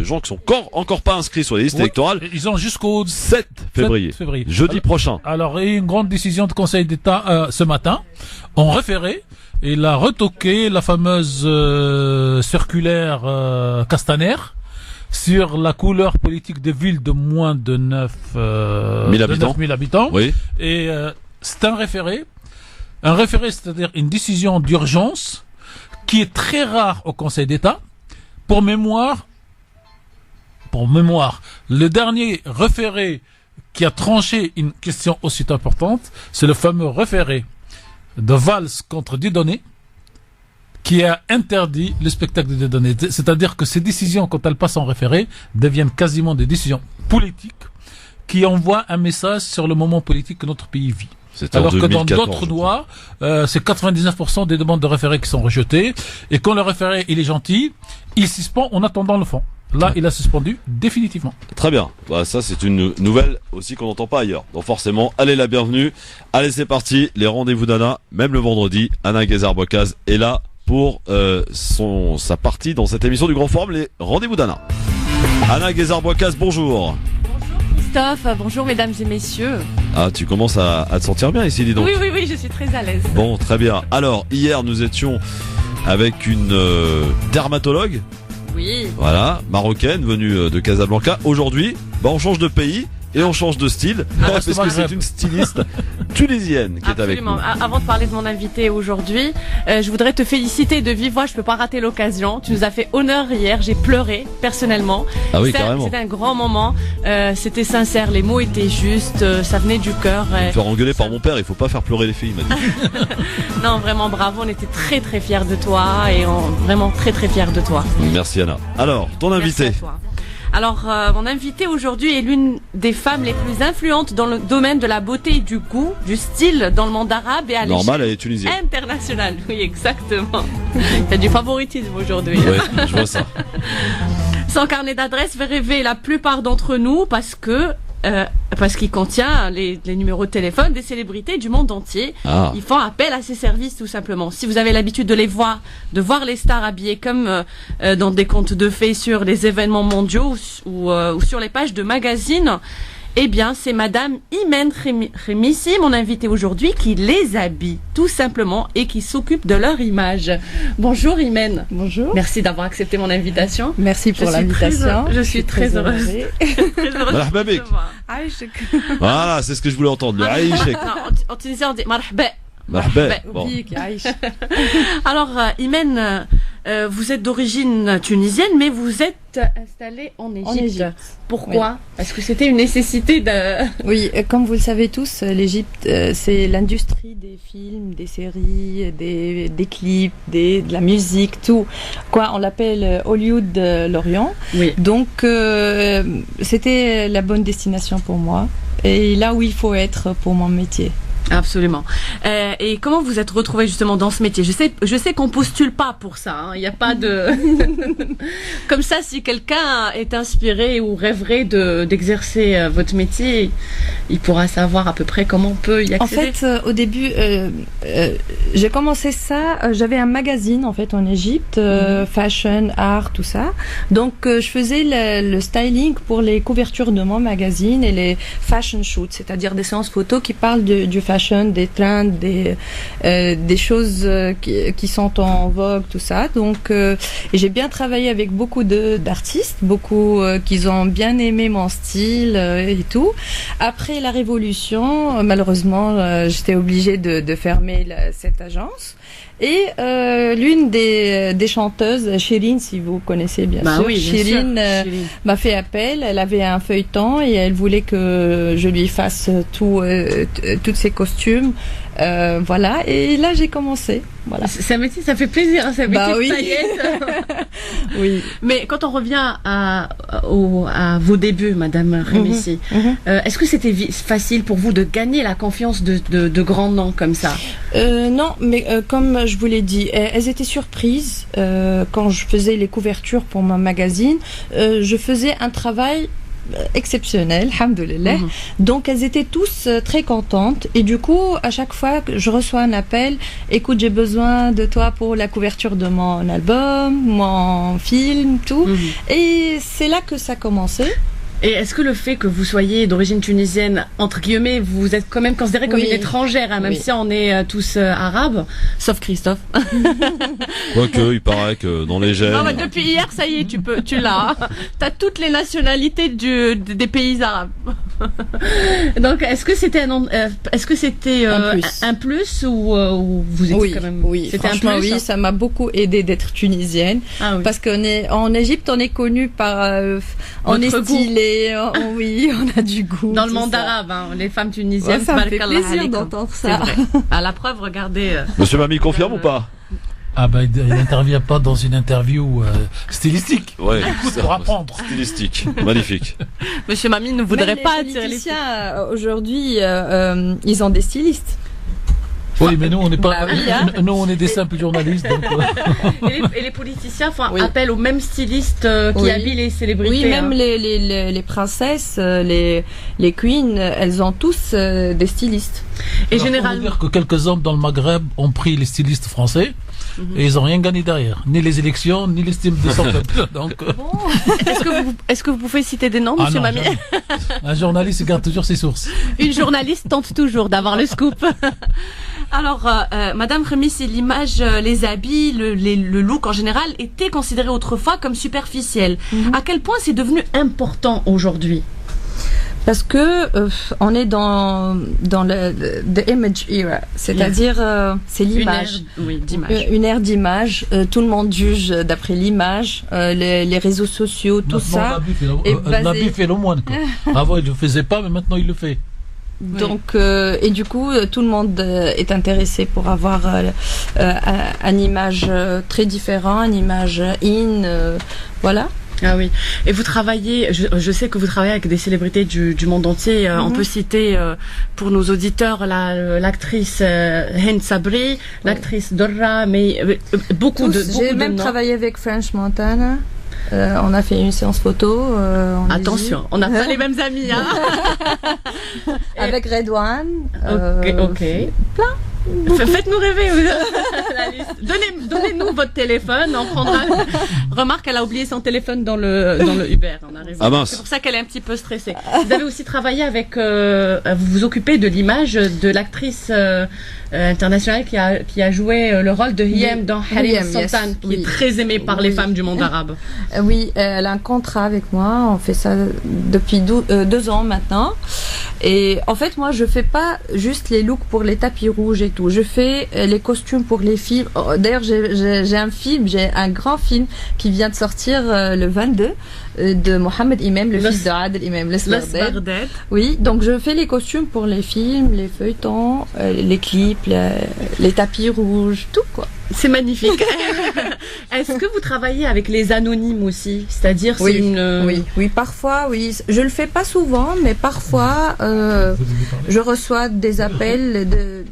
gens qui sont encore pas inscrits sur les listes électorales, ils ont jusqu'au 7 février. Jeudi prochain. Alors, il y a eu une grande décision du Conseil d'État ce matin, en référé. Il a retoqué la fameuse circulaire Castaner sur la couleur politique des villes de moins de 9 000 habitants. Oui. Et c'est un référé. Un référé, c'est-à-dire une décision d'urgence qui est très rare au Conseil d'État. Pour mémoire, le dernier référé qui a tranché une question aussi importante, c'est le fameux référé de Valls contre Dieudonné, qui a interdit le spectacle de Dieudonné. C'est-à-dire que ces décisions, quand elles passent en référé, deviennent quasiment des décisions politiques qui envoient un message sur le moment politique que notre pays vit. Alors que dans d'autres lois, c'est 99% des demandes de référé qui sont rejetées. Et quand le référé, il est gentil, il suspend en attendant le fond. Là, il a suspendu définitivement. Très bien. Bah, ça, c'est une nouvelle aussi qu'on n'entend pas ailleurs. Donc forcément, allez la bienvenue. Allez, c'est parti. Les rendez-vous d'Anna, même le vendredi, Anna Guézard-Bocas est là pour sa partie dans cette émission du Grand Forum, les rendez-vous d'Anna. Anna Guézard-Bocas, bonjour. Christophe, bonjour mesdames et messieurs. Ah, tu commences à te sentir bien ici, dis donc. Oui, je suis très à l'aise. Bon, très bien. Alors, hier, nous étions avec une dermatologue. Oui. Voilà, marocaine, venue de Casablanca. Aujourd'hui, on change de pays et on change de style parce que c'est une styliste tunisienne qui est avec nous. Avant de parler de mon invité aujourd'hui, je voudrais te féliciter de vive voix. Je peux pas rater l'occasion. Tu nous as fait honneur hier. J'ai pleuré personnellement. Ah oui, carrément. C'était un grand moment. C'était sincère. Les mots étaient justes. Ça venait du cœur. Je vais faire engueuler par mon père. Il faut pas faire pleurer les filles, il m'a dit. Non, vraiment bravo. On était très très fiers de toi et vraiment très très fiers de toi. Merci Anna. Alors, ton invité. Merci à toi. Alors, mon invité aujourd'hui est l'une des femmes les plus influentes dans le domaine de la beauté et du goût, du style dans le monde arabe et à Normal, elle est tunisienne. Internationale. Oui, exactement. Il y a du favoritisme aujourd'hui. Oui, je vois ça. Son carnet d'adresses fait rêver la plupart d'entre nous parce qu'il contient les numéros de téléphone des célébrités du monde entier. Ah. Ils font appel à ces services tout simplement. Si vous avez l'habitude de de voir les stars habillées comme dans des contes de fées sur les événements mondiaux ou sur les pages de magazines, eh bien c'est Madame Imen Khemissi, mon invitée aujourd'hui, qui les habille tout simplement et qui s'occupe de leur image. Bonjour Imen. Bonjour. Merci d'avoir accepté mon invitation. Merci pour l'invitation. Je suis très heureuse. Marhaba bik. Voilà, c'est ce que je voulais entendre. Le aïchek. En tunisien on dit marhaba. Marhaba. Bon. Alors Imen, vous êtes d'origine tunisienne, mais vous êtes installée en Égypte. Pourquoi? Parce que c'était une nécessité de... Oui, comme vous le savez tous, l'Égypte, c'est l'industrie des films, des séries, des clips, de la musique, tout. On l'appelle Hollywood de l'Orient. Oui. Donc, c'était la bonne destination pour moi. Et là où il faut être pour mon métier. Absolument. Et comment vous êtes retrouvée justement dans ce métier? Je sais qu'on postule pas pour ça. Il n'y a pas de... Comme ça, si quelqu'un est inspiré ou rêverait d'exercer votre métier, il pourra savoir à peu près comment on peut y accéder. En fait, au début, j'ai commencé ça. J'avais un magazine en fait en Égypte, fashion, art, tout ça. Donc, je faisais le styling pour les couvertures de mon magazine et les fashion shoots, c'est-à-dire des séances photos qui parlent du fashion, des trends, des choses qui sont en vogue, tout ça. Donc, et j'ai bien travaillé avec beaucoup d'artistes, beaucoup qui ont bien aimé mon style et tout. Après la Révolution, malheureusement, j'étais obligée de fermer cette agence. Et l'une des chanteuses, Chérine, si vous connaissez bien sûr, oui, Chérine m'a fait appel. Elle avait un feuilleton et elle voulait que je lui fasse tous ses costumes. Voilà, et là j'ai commencé. Voilà. C'est un métier, ça fait plaisir, hein, c'est un métier oui. de paillettes. Oui. Mais quand on revient à vos débuts, Madame Khemissi, est-ce que c'était facile pour vous de gagner la confiance de grands noms comme ça? Non, mais comme je vous l'ai dit, elles étaient surprises quand je faisais les couvertures pour mon magazine. Je faisais un travail exceptionnel, alhamdoulilah. Donc elles étaient tous très contentes et du coup à chaque fois que je reçois un appel, écoute, j'ai besoin de toi pour la couverture de mon album, mon film, tout. Et c'est là que ça a commencé. Et est-ce que le fait que vous soyez d'origine tunisienne, entre guillemets, vous êtes quand même considérée comme une étrangère, hein, même si on est tous arabes, sauf Christophe. Quoique, il paraît que dans les gènes... Non, mais depuis hier, ça y est, tu l'as. T'as toutes les nationalités des pays arabes. Donc, est-ce que c'était un plus ou vous étiez quand même... Oui, franchement, un plus, oui, ça m'a beaucoup aidé d'être tunisienne. Ah, oui. Parce qu'en Égypte, on est connu par... on est stylé. Oui, on a du goût. Dans le monde arabe, hein, les femmes tunisiennes, ça me fait plaisir d'entendre ça. À la preuve, regardez. Monsieur Mami confirme ou pas? Ah bah il n'intervient pas dans une interview stylistique. Ouais, écoute, pour apprendre. Stylistique, magnifique. Monsieur Mami ne voudrait pas attirer les politiciens. Aujourd'hui, ils ont des stylistes. Oui, mais nous, on n'est pas. Nous, on est des simples journalistes. Donc, et les politiciens font appel aux mêmes stylistes qui habillent les célébrités. Oui, même les princesses, les queens, elles ont tous des stylistes. Et généralement. On peut dire que quelques hommes dans le Maghreb ont pris les stylistes français. Et ils n'ont rien gagné derrière, ni les élections, ni l'estime de son peuple. Donc, est-ce que vous pouvez citer des noms, Monsieur Mami? Un journaliste garde toujours ses sources. Une journaliste tente toujours d'avoir le scoop. Alors, Madame Khemissi, l'image, les habits, le look en général était considéré autrefois comme superficiel. À quel point c'est devenu important aujourd'hui? Parce que on est dans le the image era, c'est-à-dire c'est l'image, une ère d'image. Tout le monde juge d'après l'image, les réseaux sociaux, tout ça. Nabi fait le moins. Avant il le faisait pas, mais maintenant il le fait. Donc et du coup tout le monde est intéressé pour avoir un image très différent, une image voilà. Ah oui. Et vous travaillez, je sais que vous travaillez avec des célébrités du monde entier. On peut citer pour nos auditeurs l'actrice Hind Sabri, l'actrice Dorra, mais beaucoup de J'ai même travaillé avec French Montana. On a fait une séance photo. Attention, on n'a pas les mêmes amis. Hein. Avec Redouane. Ok. Plein. Faites-nous rêver. La liste. Donnez-nous votre téléphone. On prendra. Remarque, elle a oublié son téléphone dans le Uber. On arrive. Ah mince. C'est pour ça qu'elle est un petit peu stressée. Vous avez aussi travaillé avec. Vous vous occupez de l'image de l'actrice internationale qui a joué le rôle de Hiem dans Harim Sultan, qui est très aimée par les femmes du monde arabe. Oui, elle a un contrat avec moi. On fait ça depuis 2 ans maintenant. Et en fait, moi, je fais pas juste les looks pour les tapis rouges et tout. Je fais les costumes pour les films. D'ailleurs, j'ai un grand film qui vient de sortir le 22 de Mohamed Imam, le fils de Adel Imam, l'Esbarded. Oui, donc je fais les costumes pour les films, les feuilletons, les clips, les tapis rouges, tout quoi. C'est magnifique. Est-ce que vous travaillez avec les anonymes aussi? C'est-à-dire, oui, parfois, oui. Je le fais pas souvent, mais parfois, je reçois des appels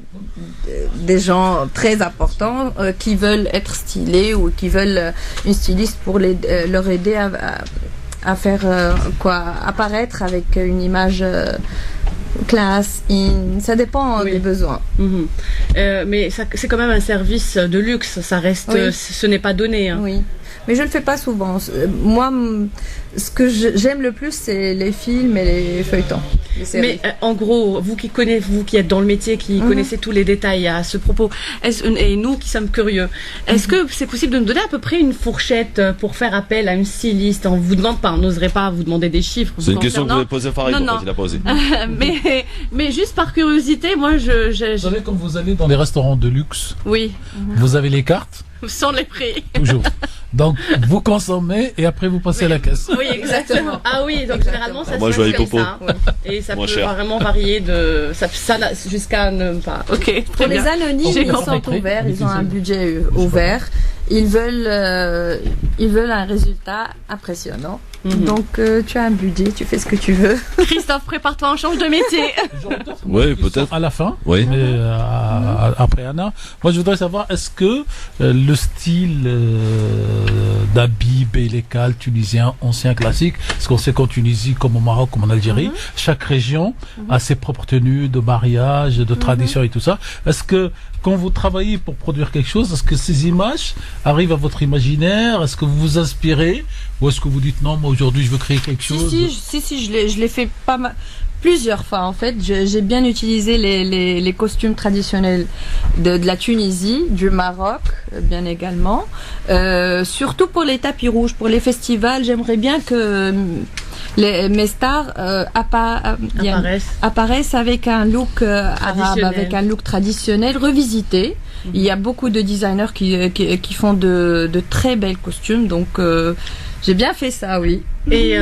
des gens très importants qui veulent être stylés ou qui veulent une styliste pour leur aider à faire apparaître avec une image classe, ça dépend des besoins. Mais c'est quand même un service de luxe, ça reste, ce n'est pas donné. Hein. Oui, mais je le fais pas souvent. Moi, ce que j'aime le plus, c'est les films et les feuilletons. Mais en gros, vous qui êtes dans le métier, qui connaissez tous les détails à ce propos, et nous qui sommes curieux, est-ce que c'est possible de nous donner à peu près une fourchette pour faire appel à une styliste? On vous demande pas, on n'oserait pas vous demander des chiffres. C'est une question que vous avez posée à Farid, non. Il a posé. mais juste par curiosité, moi Vous savez, quand vous allez dans les restaurants de luxe, vous avez les cartes. Sans les prix. Toujours. Donc, vous consommez et après vous passez à la caisse. Oui, exactement. Ah oui, donc généralement ça se fait comme ça. Et ça peut vraiment varier ça jusqu'à ne pas. Ok. Pour les anonymes, ils sont ouverts, ils ont un budget ouvert. Ils veulent un résultat impressionnant. Donc tu as un budget, tu fais ce que tu veux. Christophe, prépare-toi, on change de métier. Oui, peut-être. À la fin. Oui. Mais après Anna, moi je voudrais savoir, est-ce que le style d'Habib et l'écale tunisien ancien classique, parce qu'on sait qu'en Tunisie, comme au Maroc, comme en Algérie, chaque région a ses propres tenues de mariage, de tradition et tout ça. Est-ce que quand vous travaillez pour produire quelque chose, est-ce que ces images arrivent à votre imaginaire? Est-ce que vous vous inspirez? Ou est-ce que vous dites non, moi aujourd'hui je veux créer quelque chose? Si, je l'ai fait pas mal. Plusieurs fois en fait, j'ai bien utilisé les costumes traditionnels de la Tunisie, du Maroc bien également, surtout pour les tapis rouges, pour les festivals. J'aimerais bien que mes stars apparaissent avec un look arabe, avec un look traditionnel revisité. Il y a beaucoup de designers qui font de très belles costumes, donc j'ai bien fait ça, oui. Mais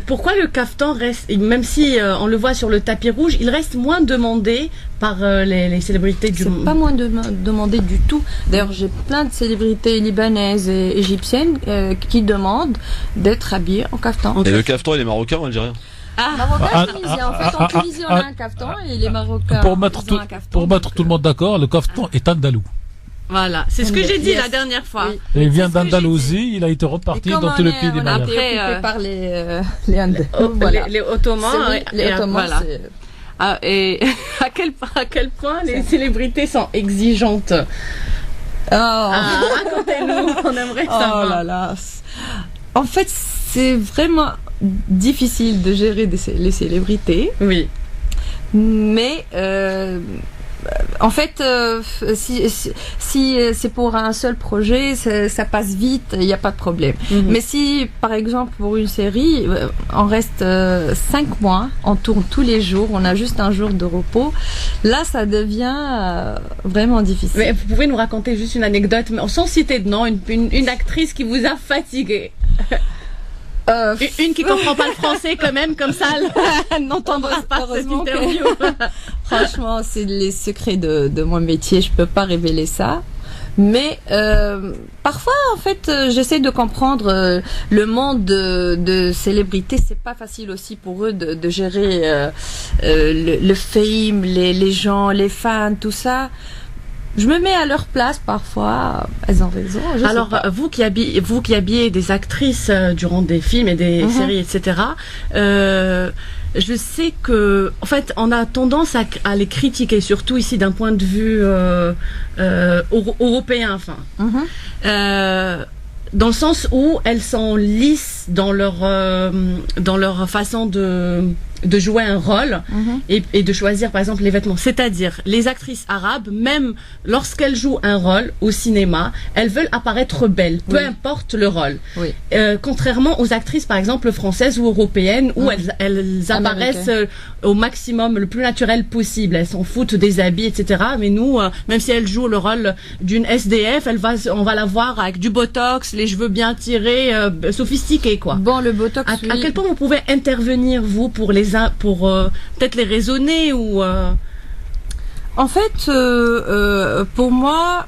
pourquoi le caftan reste, même si on le voit sur le tapis rouge, il reste moins demandé par les célébrités du monde? C'est pas moins demandé du tout. D'ailleurs, j'ai plein de célébrités libanaises et égyptiennes qui demandent d'être habillées en caftan. Et le caftan, il est marocain ou algérien? Marocain, tunisien. En fait, en Tunisie, on a un caftan et les Marocains pour mettre tout le monde d'accord, le caftan est andalou. Voilà, c'est ce que j'ai dit la dernière fois. Oui. Il vient d'Andalousie, il a été reparti dans tous les pays des Maghreb. Occupé par les Ottomans. Les Ottomans, voilà. Et à quel point les célébrités sont exigeantes. Racontez-nous, on aimerait savoir. Oh là là. En fait, c'est vraiment difficile de gérer les célébrités. Oui. Mais En fait, si c'est pour un seul projet, ça passe vite, il n'y a pas de problème. Mais si, par exemple, pour une série, on reste 5 mois, on tourne tous les jours, on a juste un jour de repos, là, ça devient vraiment difficile. Mais vous pouvez nous raconter juste une anecdote, mais sans citer de nom, une actrice qui vous a fatigué. Une qui comprend pas le français quand même, comme ça, elle n'entendra pas cette interview. Franchement, c'est les secrets de mon métier, je peux pas révéler ça. Mais parfois, en fait, j'essaie de comprendre le monde de célébrités. C'est pas facile aussi pour eux de gérer le fame, les gens, les fans, tout ça. Je me mets à leur place parfois, elles ont raison. Alors, vous qui habillez des actrices durant des films et des séries, etc., je sais que, en fait, on a tendance à les critiquer, surtout ici d'un point de vue européen, enfin. Dans le sens où elles sont lisses dans leur façon de jouer un rôle et de choisir par exemple les vêtements. C'est-à-dire les actrices arabes, même lorsqu'elles jouent un rôle au cinéma, elles veulent apparaître belles, peu importe le rôle. Contrairement aux actrices par exemple françaises ou européennes où elles apparaissent au maximum, le plus naturel possible. Elles s'en foutent des habits, etc. Mais nous, même si elles jouent le rôle d'une SDF, on va la voir avec du botox, les cheveux bien tirés, sophistiqués quoi. Bon, le botox. À quel point vous pouvez intervenir vous pour peut-être les raisonner ou En fait, pour moi,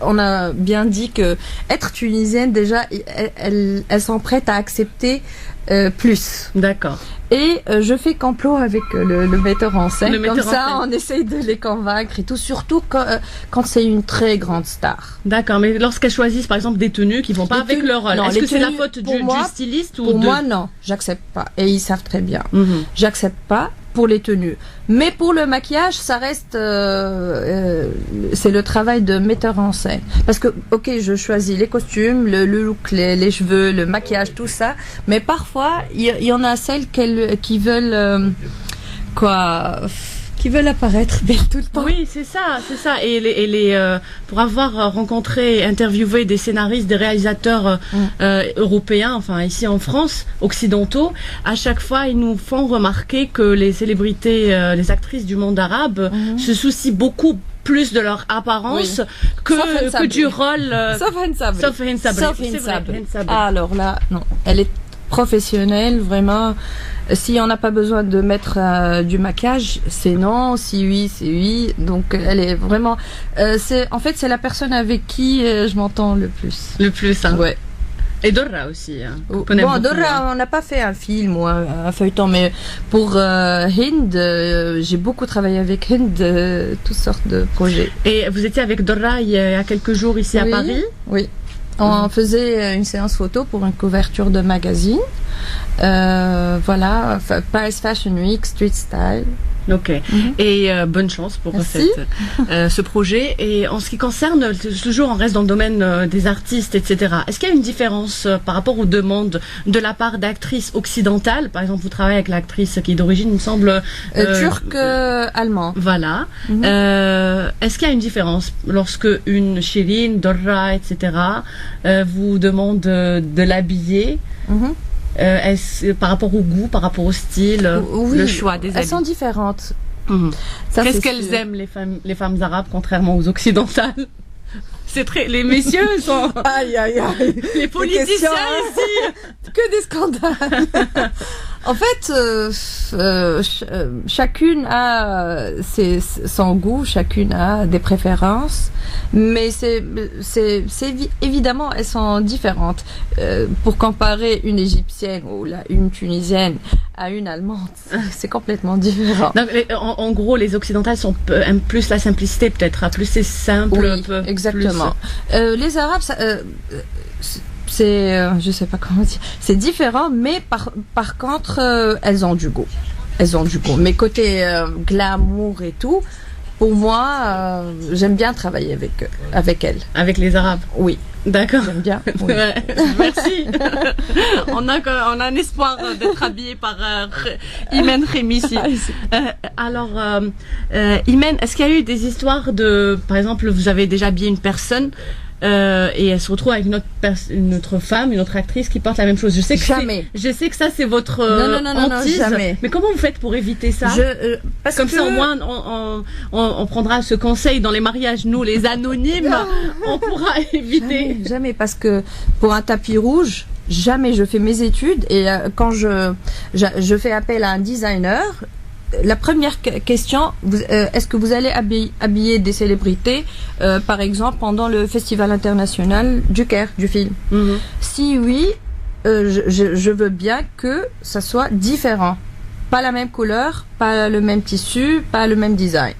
on a bien dit que être tunisienne déjà, elles sont prêtes à accepter plus. D'accord. Et je fais complot avec le metteur en scène. Comme ça, on essaye de les convaincre et tout, surtout quand c'est une très grande star. D'accord, mais lorsqu'elles choisissent par exemple des tenues qui vont pas avec leur rôle, est-ce que c'est la faute du styliste ou Pour moi, non, j'accepte pas. Et ils savent très bien. J'accepte pas pour les tenues. Mais pour le maquillage, ça reste c'est le travail de metteur en scène. Parce que, ok, je choisis les costumes, le look, les cheveux, le maquillage, tout ça. Mais parfois, il y en a celles qui veulent qui veulent apparaître belle tout le temps. Oui, c'est ça. Et pour avoir rencontré, interviewé des scénaristes, des réalisateurs européens, enfin ici en France, occidentaux, à chaque fois ils nous font remarquer que les célébrités, les actrices du monde arabe se soucient beaucoup plus de leur apparence que du rôle. Sauf Hinsabri. Alors là, non, elle est professionnelle, vraiment. Si on n'a pas besoin de mettre du maquillage, c'est non. Si oui, c'est oui. Donc elle est vraiment. En fait, c'est la personne avec qui je m'entends le plus. Le plus, hein. Ouais. Et Dora aussi. Hein, bon, Dora, on n'a pas fait un film ou un feuilleton, mais pour Hind, j'ai beaucoup travaillé avec Hind, toutes sortes de projets. Et vous étiez avec Dora il y a quelques jours ici à Paris? Oui. On faisait une séance photo pour une couverture de magazine. Voilà, Paris Fashion Week, Street Style. Ok. Et bonne chance pour ce projet. Et en ce qui concerne, toujours on reste dans le domaine des artistes, etc. Est-ce qu'il y a une différence par rapport aux demandes de la part d'actrices occidentales? Par exemple, vous travaillez avec l'actrice qui est d'origine, il me semble... turc-allemand. Voilà. Est-ce qu'il y a une différence lorsque une Shirin, Dora, etc. vous demande de l'habiller? Par rapport au goût, par rapport au style, le choix des habits. Elles sont différentes. Qu'est-ce qu'elles aiment les femmes arabes contrairement aux occidentales? Les messieurs sont. Aïe. Les politiciens ici. Que des scandales. En fait, chacune a son goût, chacune a des préférences, mais c'est évidemment elles sont différentes. Pour comparer une égyptienne ou une tunisienne à une allemande, c'est complètement différent. Donc, en gros, les occidentales aiment plus la simplicité, peut-être, plus c'est simple. Oui, exactement. Les Arabes, je sais pas comment dire, c'est différent, mais par contre, elles ont du goût. Mais côté glamour et tout, pour moi, j'aime bien travailler avec elle. Avec les Arabes. Oui. D'accord. J'aime bien. Oui. Merci. on a un espoir d'être habillé par Imen Khemissi. Alors, Imen, est-ce qu'il y a eu des histoires de, par exemple, vous avez déjà habillé une personne et elle se retrouve avec une autre femme, une autre actrice qui porte la même chose. Je sais que ça c'est votre hantise. Jamais. Mais comment vous faites pour éviter ça? Comme ça au moins on prendra ce conseil dans les mariages. Nous les anonymes, on pourra éviter. Jamais, parce que pour un tapis rouge, jamais je fais mes études et quand je fais appel à un designer. La première question, est-ce que vous allez habiller des célébrités, par exemple, pendant le Festival international du Caire, du film? Si oui, je veux bien que ça soit différent. Pas la même couleur, pas le même tissu, pas le même design.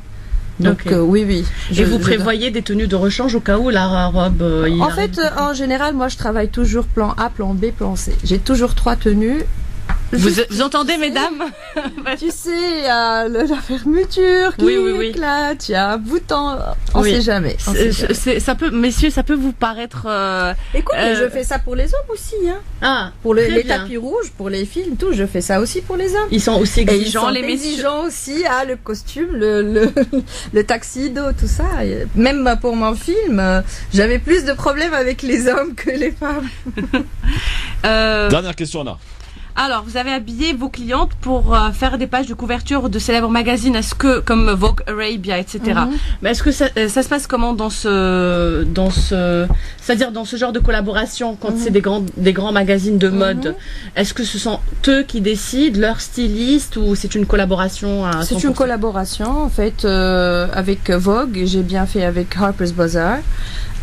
Donc oui. Et vous prévoyez des tenues de rechange au cas où la robe... en fait, en général, moi je travaille toujours plan A, plan B, plan C. J'ai toujours 3 tenues. Vous entendez, mesdames? Tu sais, il y a la fermeture qui éclate, il y a un bouton, on sait jamais. Ça peut, messieurs, ça peut vous paraître... Écoute, je fais ça pour les hommes aussi. Hein. Ah, pour les tapis rouges, pour les films, tout, je fais ça aussi pour les hommes. Ils sont aussi exigeants, les messieurs. Exigeants aussi, le costume, le tuxedo, tout ça. Même pour mon film, j'avais plus de problèmes avec les hommes que les femmes. Dernière question, Anna. Alors, vous avez habillé vos clientes pour faire des pages de couverture de célèbres magazines, est-ce que, comme Vogue Arabia, etc. Mais est-ce que ça se passe comment c'est-à-dire dans ce genre de collaboration, quand c'est des grands magazines de mode, est-ce que ce sont eux qui décident, leurs stylistes, ou c'est une collaboration à 100%? C'est une collaboration, en fait, avec Vogue, j'ai bien fait avec Harper's Bazaar.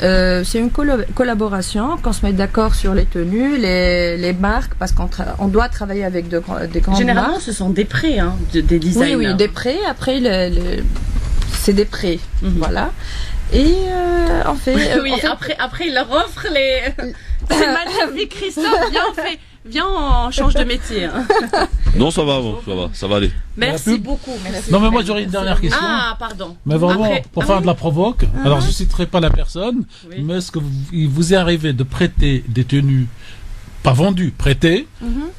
C'est une collaboration, qu'on se met d'accord sur les tenues, les marques, parce qu'on doit travailler avec des grandes marques. Généralement, ce sont des prêts, des designers. Oui, des prêts. Après, c'est des prêts, voilà. Et on fait. Après, il leur offre les. C'est magnifique, Christophe. Viens, on change de métier. Non, ça va aller. Merci beaucoup. Merci. Non, mais moi j'aurais une dernière question. Ah, pardon. Mais vraiment, pour faire de la provoque, alors je ne citerai pas la personne, mais est-ce que il vous est arrivé de prêter des tenues, pas vendues, prêtées,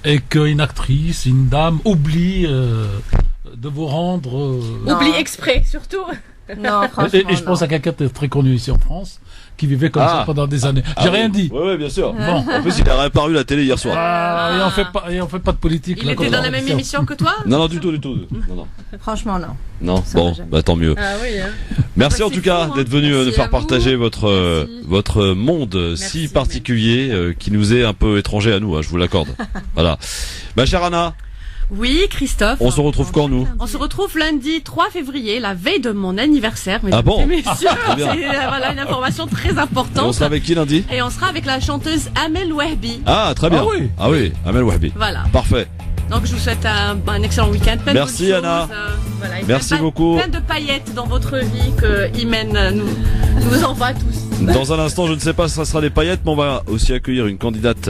et qu'une actrice, une dame oublie de vous rendre... Oublie exprès, surtout. Non, franchement. Et je pense à quelqu'un de très connu ici en France, qui vivait comme ça pendant des années. J'ai rien dit. Oui, bien sûr. Bon. En plus, il a réapparu la télé hier soir. Et on fait pas de politique. Il était dans la même émission que toi? Non, du tout. Non. Franchement, non. Non, bon, tant mieux. Ah oui. Merci en tout cas d'être venu nous faire partager votre monde si particulier qui nous est un peu étranger à nous, je vous l'accorde. Voilà. Ma chère Anna. Oui, Christophe. On se retrouve quand, nous? On se retrouve lundi 3 février, la veille de mon anniversaire. Ah bon? C'est voilà une information très importante. Et on sera avec qui lundi? Et on sera avec la chanteuse Amel Wahbi. Ah, très bien. Ah oui, Amel Wahbi. Voilà. Parfait. Donc je vous souhaite un excellent week-end. Merci Anna. Merci beaucoup. Plein de paillettes dans votre vie que Imen nous envoie tous. Dans un instant, je ne sais pas si ça sera les paillettes, mais on va aussi accueillir une candidate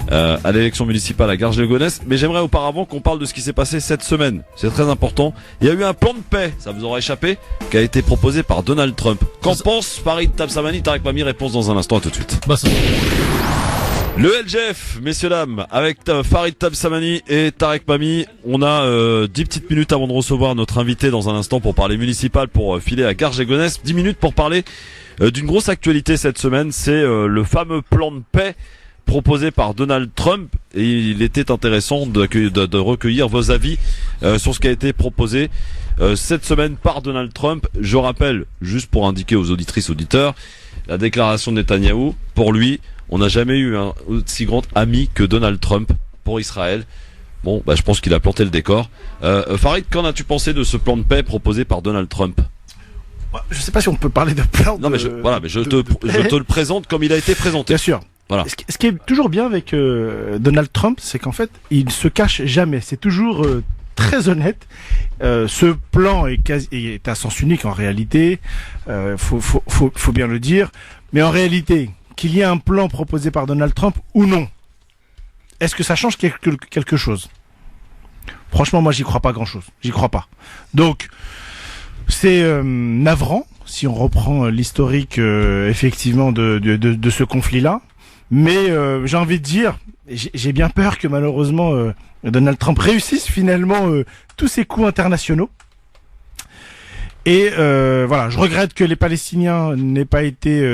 à l'élection municipale à Garges-les-Gonesse. Mais j'aimerais auparavant qu'on parle de ce qui s'est passé cette semaine. C'est très important. Il y a eu un plan de paix, ça vous aura échappé, qui a été proposé par Donald Trump. Qu'en pense Farid Tabsamani? Tarek Pami, réponse dans un instant, à tout de suite. Le LGF, messieurs dames, avec Farid Tabsamani et Tarek Pami, on a 10 petites minutes avant de recevoir notre invité dans un instant pour parler municipal, pour filer à Garges-les-Gonesse. 10 minutes pour parler d'une grosse actualité cette semaine, c'est le fameux plan de paix proposé par Donald Trump, et il était intéressant de recueillir vos avis sur ce qui a été proposé cette semaine par Donald Trump. Je rappelle, juste pour indiquer aux auditrices auditeurs, la déclaration de Netanyahou, pour lui, on n'a jamais eu un aussi grand ami que Donald Trump pour Israël. Bon, je pense qu'il a planté le décor. Farid, qu'en as-tu pensé de ce plan de paix proposé par Donald Trump? Je ne sais pas si on peut parler de plan. Non, mais je te le présente comme il a été présenté. Bien sûr. Voilà. Ce qui est toujours bien avec Donald Trump, c'est qu'en fait, il se cache jamais. C'est toujours très honnête. Ce plan est à sens unique en réalité. Faut bien le dire. Mais en réalité, qu'il y ait un plan proposé par Donald Trump ou non, est-ce que ça change quelque chose? Franchement, moi, j'y crois pas grand-chose. J'y crois pas. Donc, C'est navrant si on reprend l'historique effectivement de ce conflit-là. Mais j'ai envie de dire, j'ai bien peur que malheureusement Donald Trump réussisse finalement tous ses coups internationaux. Et voilà, je regrette que les Palestiniens n'aient pas été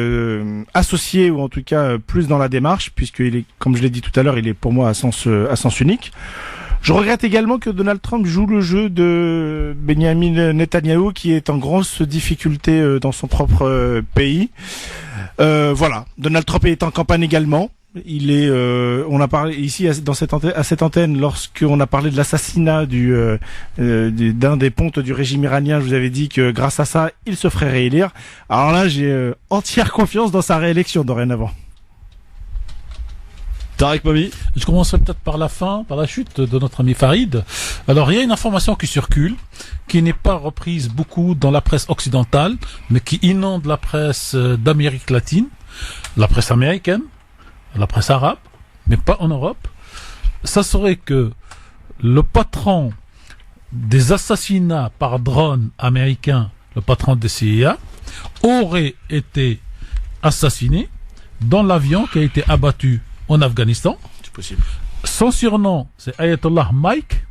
associés, ou en tout cas plus dans la démarche, puisqu'il est, comme je l'ai dit tout à l'heure, il est pour moi à sens unique. Je regrette également que Donald Trump joue le jeu de Benjamin Netanyahou, qui est en grosse difficulté dans son propre pays. Voilà, Donald Trump est en campagne également. Il est, on a parlé ici à cette antenne, lorsqu'on a parlé de l'assassinat d'un des pontes du régime iranien. Je vous avais dit que grâce à ça, il se ferait réélire. Alors là, j'ai entière confiance dans sa réélection dorénavant. Tarek Mami. Je commencerai peut-être par la chute de notre ami Farid. Alors, il y a une information qui circule, qui n'est pas reprise beaucoup dans la presse occidentale, mais qui inonde la presse d'Amérique latine, la presse américaine, la presse arabe, mais pas en Europe. Ça serait que le patron des assassinats par drone américain, le patron des CIA, aurait été assassiné dans l'avion qui a été abattu en Afghanistan. C'est possible. Son surnom, c'est Ayatollah Mike.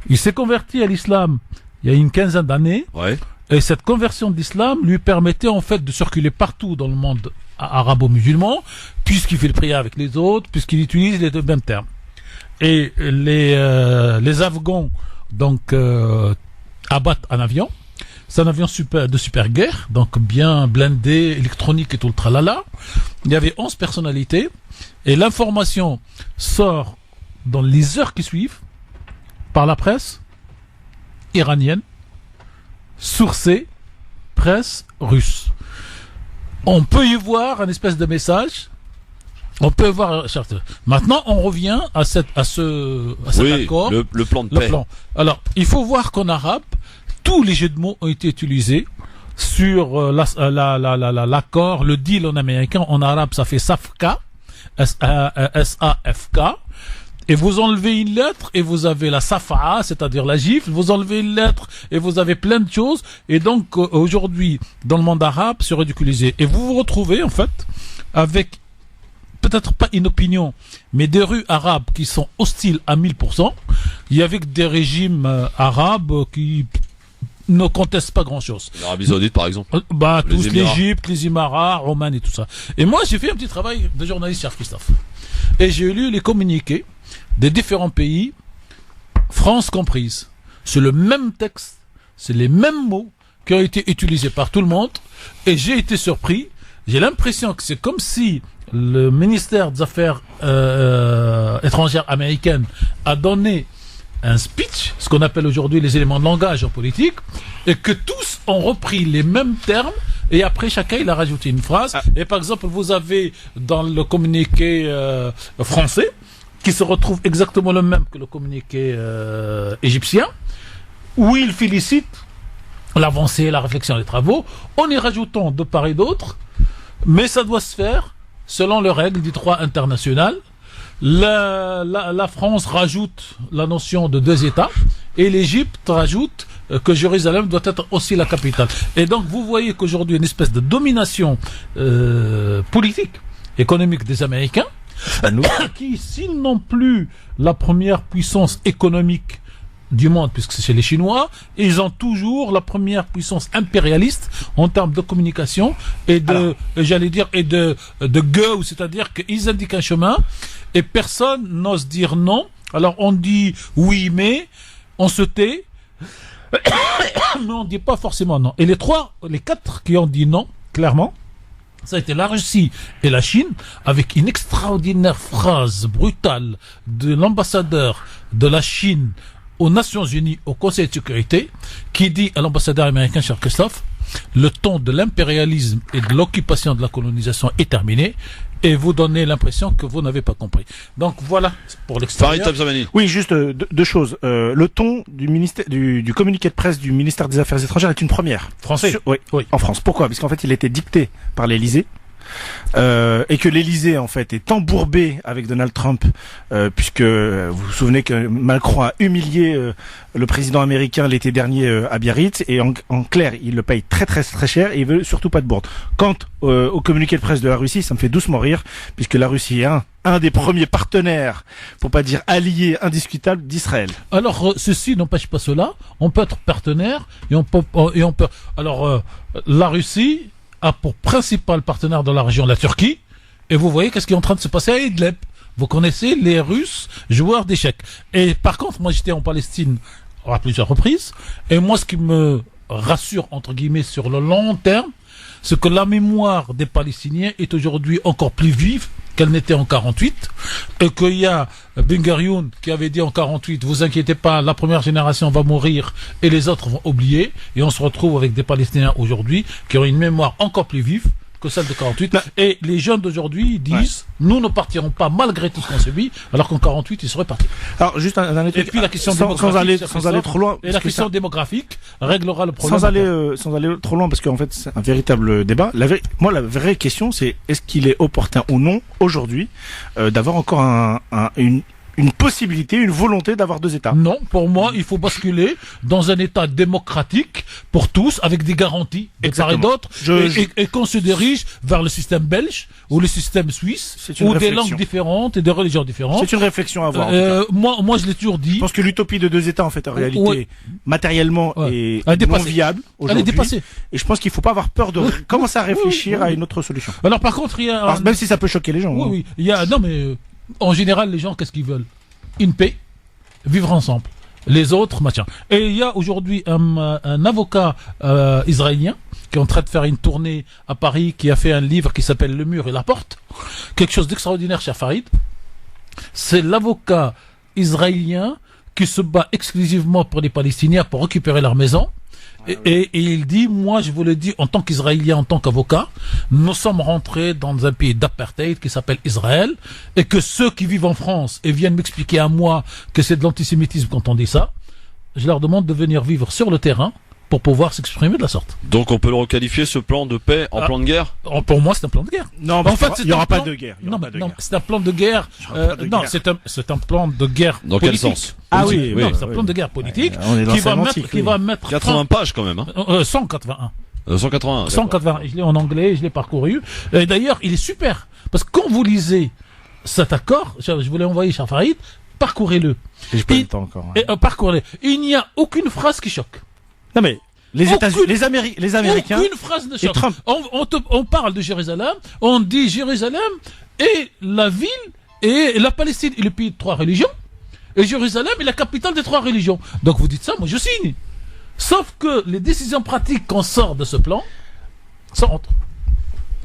Il s'est converti à l'islam il y a une quinzaine d'années. Ouais. Et cette conversion d'islam lui permettait en fait de circuler partout dans le monde arabo-musulman, puisqu'il fait le prière avec les autres, puisqu'il utilise les deux mêmes termes. Et les Afghans donc abattent un avion. C'est un avion de super guerre, donc bien blindé, électronique et tout le tralala. Il y avait 11 personnalités. Et l'information sort dans les heures qui suivent par la presse iranienne, sourcée, presse russe. On peut y voir un espèce de message. On peut voir. Maintenant, on revient à cet accord. Le plan de paix. Alors, il faut voir qu'en arabe, tous les jeux de mots ont été utilisés sur l'accord, le deal en américain. En arabe, ça fait Safka. S-A-F-K, et vous enlevez une lettre et vous avez la safa, c'est-à-dire la gifle, vous enlevez une lettre et vous avez plein de choses, et donc aujourd'hui dans le monde arabe c'est ridiculisé, et vous vous retrouvez en fait avec peut-être pas une opinion, mais des rues arabes qui sont hostiles à 1000%, il y avait des régimes arabes qui ne contestent pas grand-chose. L'Arabie Saoudite, par exemple. Tous l'Égypte, les Émirats, Oman et tout ça. Et moi, j'ai fait un petit travail de journaliste, cher Christophe. Et j'ai lu les communiqués des différents pays, France comprise. C'est le même texte, c'est les mêmes mots qui ont été utilisés par tout le monde. Et j'ai été surpris. J'ai l'impression que c'est comme si le ministère des Affaires étrangères américaines a donné un speech, ce qu'on appelle aujourd'hui les éléments de langage en politique, et que tous ont repris les mêmes termes, et après chacun il a rajouté une phrase. Et par exemple, vous avez dans le communiqué français, qui se retrouve exactement le même que le communiqué égyptien, où il félicite l'avancée, la réflexion, les travaux, en y rajoutant de part et d'autre, mais ça doit se faire selon les règles du droit international. La France rajoute la notion de 2 États, et l'Égypte rajoute que Jérusalem doit être aussi la capitale. Et donc vous voyez qu'aujourd'hui une espèce de domination politique, économique des Américains, qui, s'ils n'ont plus la première puissance économique du monde, puisque c'est chez les Chinois, ils ont toujours la première puissance impérialiste en termes de communication et de, go, c'est-à-dire qu'ils indiquent un chemin et personne n'ose dire non. Alors on dit oui, mais on se tait, mais on dit pas forcément non. Et les 4 qui ont dit non, clairement, ça a été la Russie et la Chine, avec une extraordinaire phrase brutale de l'ambassadeur de la Chine aux Nations Unies, au Conseil de sécurité, qui dit à l'ambassadeur américain, cher Christophe, le temps de l'impérialisme et de l'occupation de la colonisation est terminé, et vous donnez l'impression que vous n'avez pas compris. Donc voilà pour l'extérieur. Oui, juste 2 choses. Le ton du communiqué de presse du ministère des Affaires étrangères est une première. Français. Oui, en France. Pourquoi? Parce qu'en fait, il a été dicté par l'Élysée. et que l'Élysée en fait est embourbé avec Donald Trump, puisque vous vous souvenez que Macron a humilié le président américain l'été dernier à Biarritz, et en clair il le paye très très très cher et il veut surtout pas de bourde. Quant au communiqué de presse de la Russie, ça me fait doucement rire, puisque la Russie est un des premiers partenaires, pour pas dire alliés indiscutables d'Israël. Alors ceci n'empêche pas cela, on peut être partenaire et on peut alors la Russie a pour principal partenaire dans la région la Turquie, et vous voyez qu'est-ce qui est en train de se passer à Idlib. Vous connaissez les Russes joueurs d'échecs. Et par contre, moi j'étais en Palestine à plusieurs reprises, et moi ce qui me rassure entre guillemets sur le long terme, c'est que la mémoire des Palestiniens est aujourd'hui encore plus vive qu'elle n'était en 48, et qu'il y a Ben Gurion qui avait dit en 48, vous inquiétez pas, la première génération va mourir et les autres vont oublier, et on se retrouve avec des Palestiniens aujourd'hui qui ont une mémoire encore plus vive que celle de 48, et les jeunes d'aujourd'hui disent, nous ne partirons pas malgré tout ce qu'on subit, alors qu'en 48 ils seraient partis. Alors juste un et puis la question sans aller trop loin, et la question démographique réglera le problème. Sans aller trop loin, parce qu'en fait c'est un véritable débat. Moi la vraie question c'est, est-ce qu'il est opportun ou non aujourd'hui d'avoir encore une possibilité, une volonté d'avoir deux États? Non, pour moi, il faut basculer dans un État démocratique pour tous, avec des garanties de part et d'autre, et qu'on se dirige vers le système belge ou le système suisse, ou des langues différentes et des religions différentes. C'est une réflexion à avoir. Moi, je l'ai toujours dit. Je pense que l'utopie de deux États, en fait, en réalité, matériellement, est non viable aujourd'hui. Elle est dépassée. Et je pense qu'il ne faut pas avoir peur de commencer à réfléchir à une autre solution. Alors, par contre, il y a... même si ça peut choquer les gens. Oui, il y a... Non, mais... En général, les gens, qu'est-ce qu'ils veulent? Une paix, vivre ensemble. Les autres, machin. Et il y a aujourd'hui un avocat israélien qui est en train de faire une tournée à Paris, qui a fait un livre qui s'appelle Le mur et la porte. Quelque chose d'extraordinaire, cher Farid. C'est l'avocat israélien qui se bat exclusivement pour les Palestiniens pour récupérer leur maison. Et il dit, moi je vous le dis en tant qu'Israélien, en tant qu'avocat, nous sommes rentrés dans un pays d'apartheid qui s'appelle Israël, et que ceux qui vivent en France et viennent m'expliquer à moi que c'est de l'antisémitisme quand on dit ça, je leur demande de venir vivre sur le terrain pour pouvoir s'exprimer de la sorte. Donc on peut le requalifier, ce plan de paix, en plan de guerre? Pour moi, c'est un plan de guerre. Non, en fait, il n'y aura pas de guerre. Non, c'est un plan de guerre. Non, c'est un plan de guerre. Dans quel sens? Ah oui, non, c'est un plan de guerre politique qui va mettre 80 pages quand même. 181. 181. 181. Je l'ai en anglais, je l'ai parcouru. Et d'ailleurs, il est super. Parce que quand vous lisez cet accord, je vous l'ai envoyé, cher Farid, parcourez-le. J'ai pas le temps encore. Parcourez-le. Il n'y a aucune phrase qui choque. Non mais les Américains. Aucune phrase ne choque. On parle de Jérusalem, on dit Jérusalem et la ville et la Palestine est le pays de trois religions, et Jérusalem est la capitale des trois religions. Donc vous dites ça, moi je signe. Sauf que les décisions pratiques qu'on sort de ce plan, ça rentre.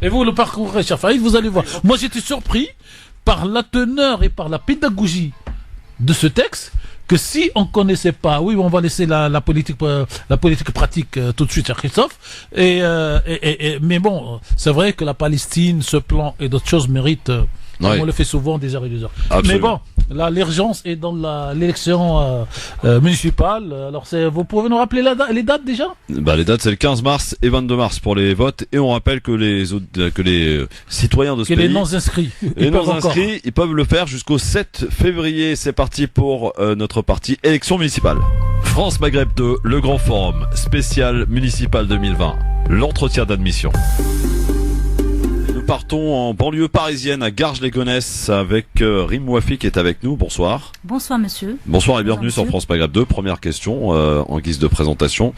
Et vous le parcourrez, cher Farid, vous allez voir. Moi j'étais surpris par la teneur et par la pédagogie de ce texte, que si on connaissait pas, oui, on va laisser la politique pratique tout de suite à Christophe. Mais bon, c'est vrai que la Palestine, ce plan et d'autres choses méritent. On le fait souvent des heures et des heures. Absolument. Mais bon, là, l'urgence est dans l'élection municipale. Alors, vous pouvez nous rappeler les dates déjà? Les dates, c'est le 15 mars et 22 mars pour les votes. Et on rappelle que les citoyens de ce pays... les non-inscrits. Ils peuvent le faire jusqu'au 7 février. C'est parti pour notre partie élection municipale. France Maghreb 2, le grand forum spécial municipal 2020. L'entretien d'admission. Nous partons en banlieue parisienne à Garges-les-Gonesse avec Rim Mouafi qui est avec nous. Bonsoir. Bonsoir monsieur. Bonsoir et bienvenue sur France Maghreb 2. Première question en guise de présentation.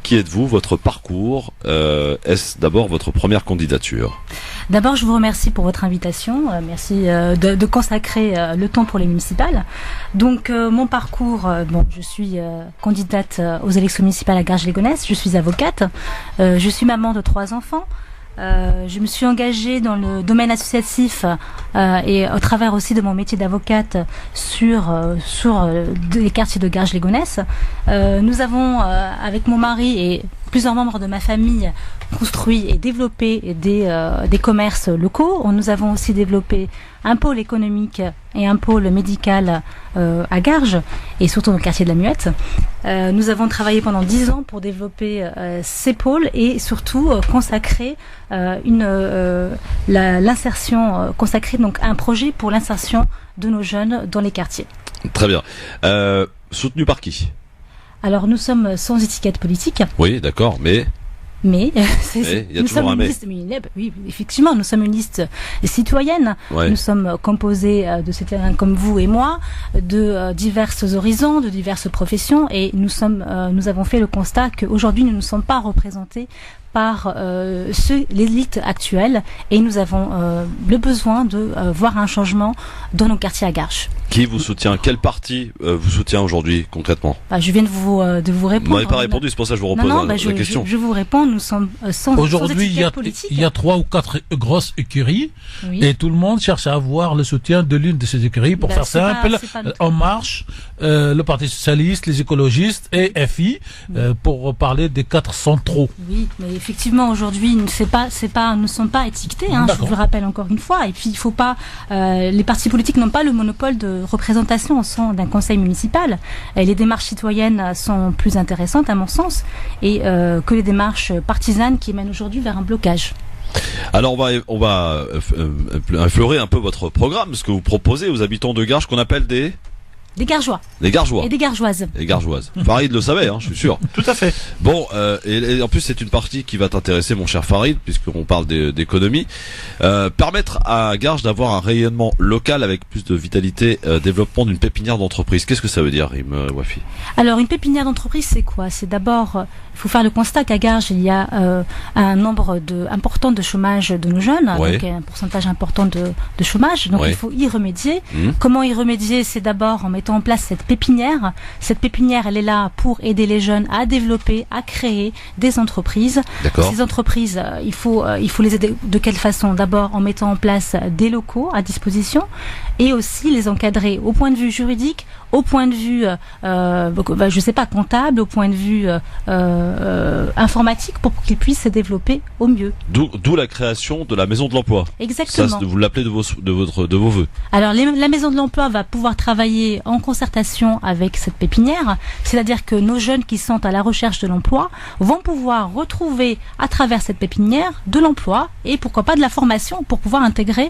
Qui êtes-vous? Votre parcours? Est-ce d'abord votre première candidature? D'abord, je vous remercie pour votre invitation. Merci de consacrer le temps pour les municipales. Donc, mon parcours, je suis candidate aux élections municipales à Garges-les-Gonesse. Je suis avocate. Je suis maman de 3 enfants. Je me suis engagée dans le domaine associatif et au travers aussi de mon métier d'avocate sur les quartiers de Garges-les-Gonesse. Nous avons, avec mon mari et plusieurs membres de ma famille construit et développé des commerces locaux. Nous avons aussi développé un pôle économique et un pôle médical à Garges et surtout dans le quartier de la Muette. Nous avons travaillé pendant 10 ans pour développer ces pôles et surtout consacrer l'insertion, consacrer donc un projet pour l'insertion de nos jeunes dans les quartiers. Très bien. Soutenu par qui? Alors nous sommes sans étiquette politique. Oui, d'accord, mais il y a nous sommes toujours une liste, oui, effectivement, nous sommes une liste citoyenne. Ouais. Nous sommes composés de citoyens comme vous et moi, de divers horizons, de diverses professions, et nous avons fait le constat qu'aujourd'hui nous ne sommes pas représentés par l'élite actuelle, et nous avons le besoin de voir un changement dans nos quartiers à Garches. Qui vous soutient? Quel parti vous soutient aujourd'hui concrètement? Je viens de vous répondre. Vous m'avez pas répondu, c'est pour ça que je vous repose la question. Je vous réponds, nous sommes sans Aujourd'hui, politique. il y a 3 ou 4 grosses écuries, oui. et tout le monde cherche à avoir le soutien de l'une de ces écuries. Pour faire simple, En Marche, le Parti Socialiste, les écologistes et FI, pour parler des 4 centraux. Oui, mais effectivement, aujourd'hui, nous ne sommes pas étiquetés, je vous le rappelle encore une fois, et puis il faut pas, les partis politiques n'ont pas le monopole de représentation au sein d'un conseil municipal, et les démarches citoyennes sont plus intéressantes à mon sens, et que les démarches partisanes qui mènent aujourd'hui vers un blocage. Alors on va effleurer un peu votre programme, ce que vous proposez aux habitants de Garges, qu'on appelle des Gargeois. Des Gargeois. Et des Gargeoises. Des Gargeoises. Farid le savait, je suis sûr. Tout à fait. Bon, et en plus c'est une partie qui va t'intéresser, mon cher Farid, puisqu'on parle d'économie. Permettre à Garges d'avoir un rayonnement local avec plus de vitalité, développement d'une pépinière d'entreprise. Qu'est-ce que ça veut dire, Wafi? Alors, une pépinière d'entreprise, c'est quoi? C'est d'abord, il faut faire le constat qu'à Garges, il y a un nombre important de chômage de nos jeunes, ouais. donc un pourcentage important de chômage, donc ouais. il faut y remédier. Comment y remédier? C'est d'abord en mettant en place cette pépinière. Cette pépinière, elle est là pour aider les jeunes à développer, à créer des entreprises. Ces entreprises, il faut les aider de quelle façon? D'abord en mettant en place des locaux à disposition, et aussi les encadrer au point de vue juridique, au point de vue, je sais pas, comptable, au point de vue informatique, pour qu'ils puissent se développer au mieux. D'où la création de la maison de l'emploi. Exactement. Ça, vous l'appelez de vos vœux. Alors, la maison de l'emploi va pouvoir travailler en concertation avec cette pépinière, c'est-à-dire que nos jeunes qui sont à la recherche de l'emploi vont pouvoir retrouver à travers cette pépinière de l'emploi, et pourquoi pas de la formation pour pouvoir intégrer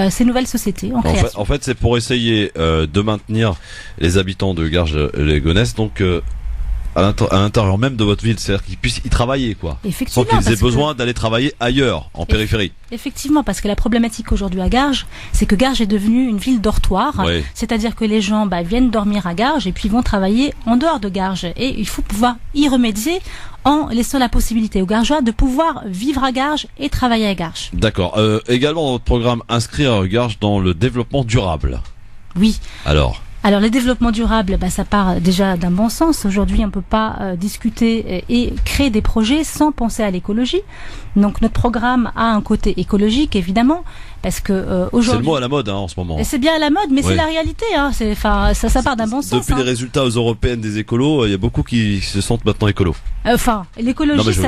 ces nouvelles sociétés en création. En fait, c'est pour essayer de maintenir les habitants de Garges-les-Gonesse, donc à l'intérieur même de votre ville, c'est-à-dire qu'ils puissent y travailler, quoi. Effectivement. Sans qu'ils aient besoin d'aller travailler ailleurs, en périphérie. Effectivement, parce que la problématique aujourd'hui à Garges, c'est que Garges est devenue une ville dortoir. Oui. C'est-à-dire que les gens viennent dormir à Garges et puis vont travailler en dehors de Garges. Et il faut pouvoir y remédier en laissant la possibilité aux Gargeois de pouvoir vivre à Garges et travailler à Garges. D'accord. Également dans votre programme, inscrire Garges dans le développement durable. Oui. Alors, le développement durable, ça part déjà d'un bon sens. Aujourd'hui, on ne peut pas discuter et créer des projets sans penser à l'écologie. Donc, notre programme a un côté écologique, évidemment, parce que aujourd'hui... C'est le mot à la mode en ce moment. Et c'est bien à la mode, mais c'est la réalité. Ça part d'un bon sens. Depuis les résultats aux européennes des écolos, il y a beaucoup qui se sentent maintenant écolos. L'écologie,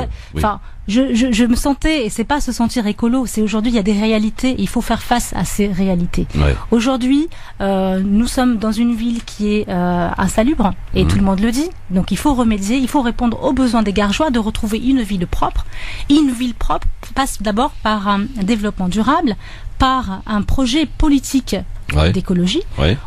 je me sentais, et c'est pas se sentir écolo, c'est aujourd'hui il y a des réalités, il faut faire face à ces réalités. Ouais. Aujourd'hui, nous sommes dans une ville qui est insalubre, et tout le monde le dit, donc il faut remédier, il faut répondre aux besoins des Gargeois de retrouver une ville propre. Et une ville propre passe d'abord par un développement durable, par un projet politique d'écologie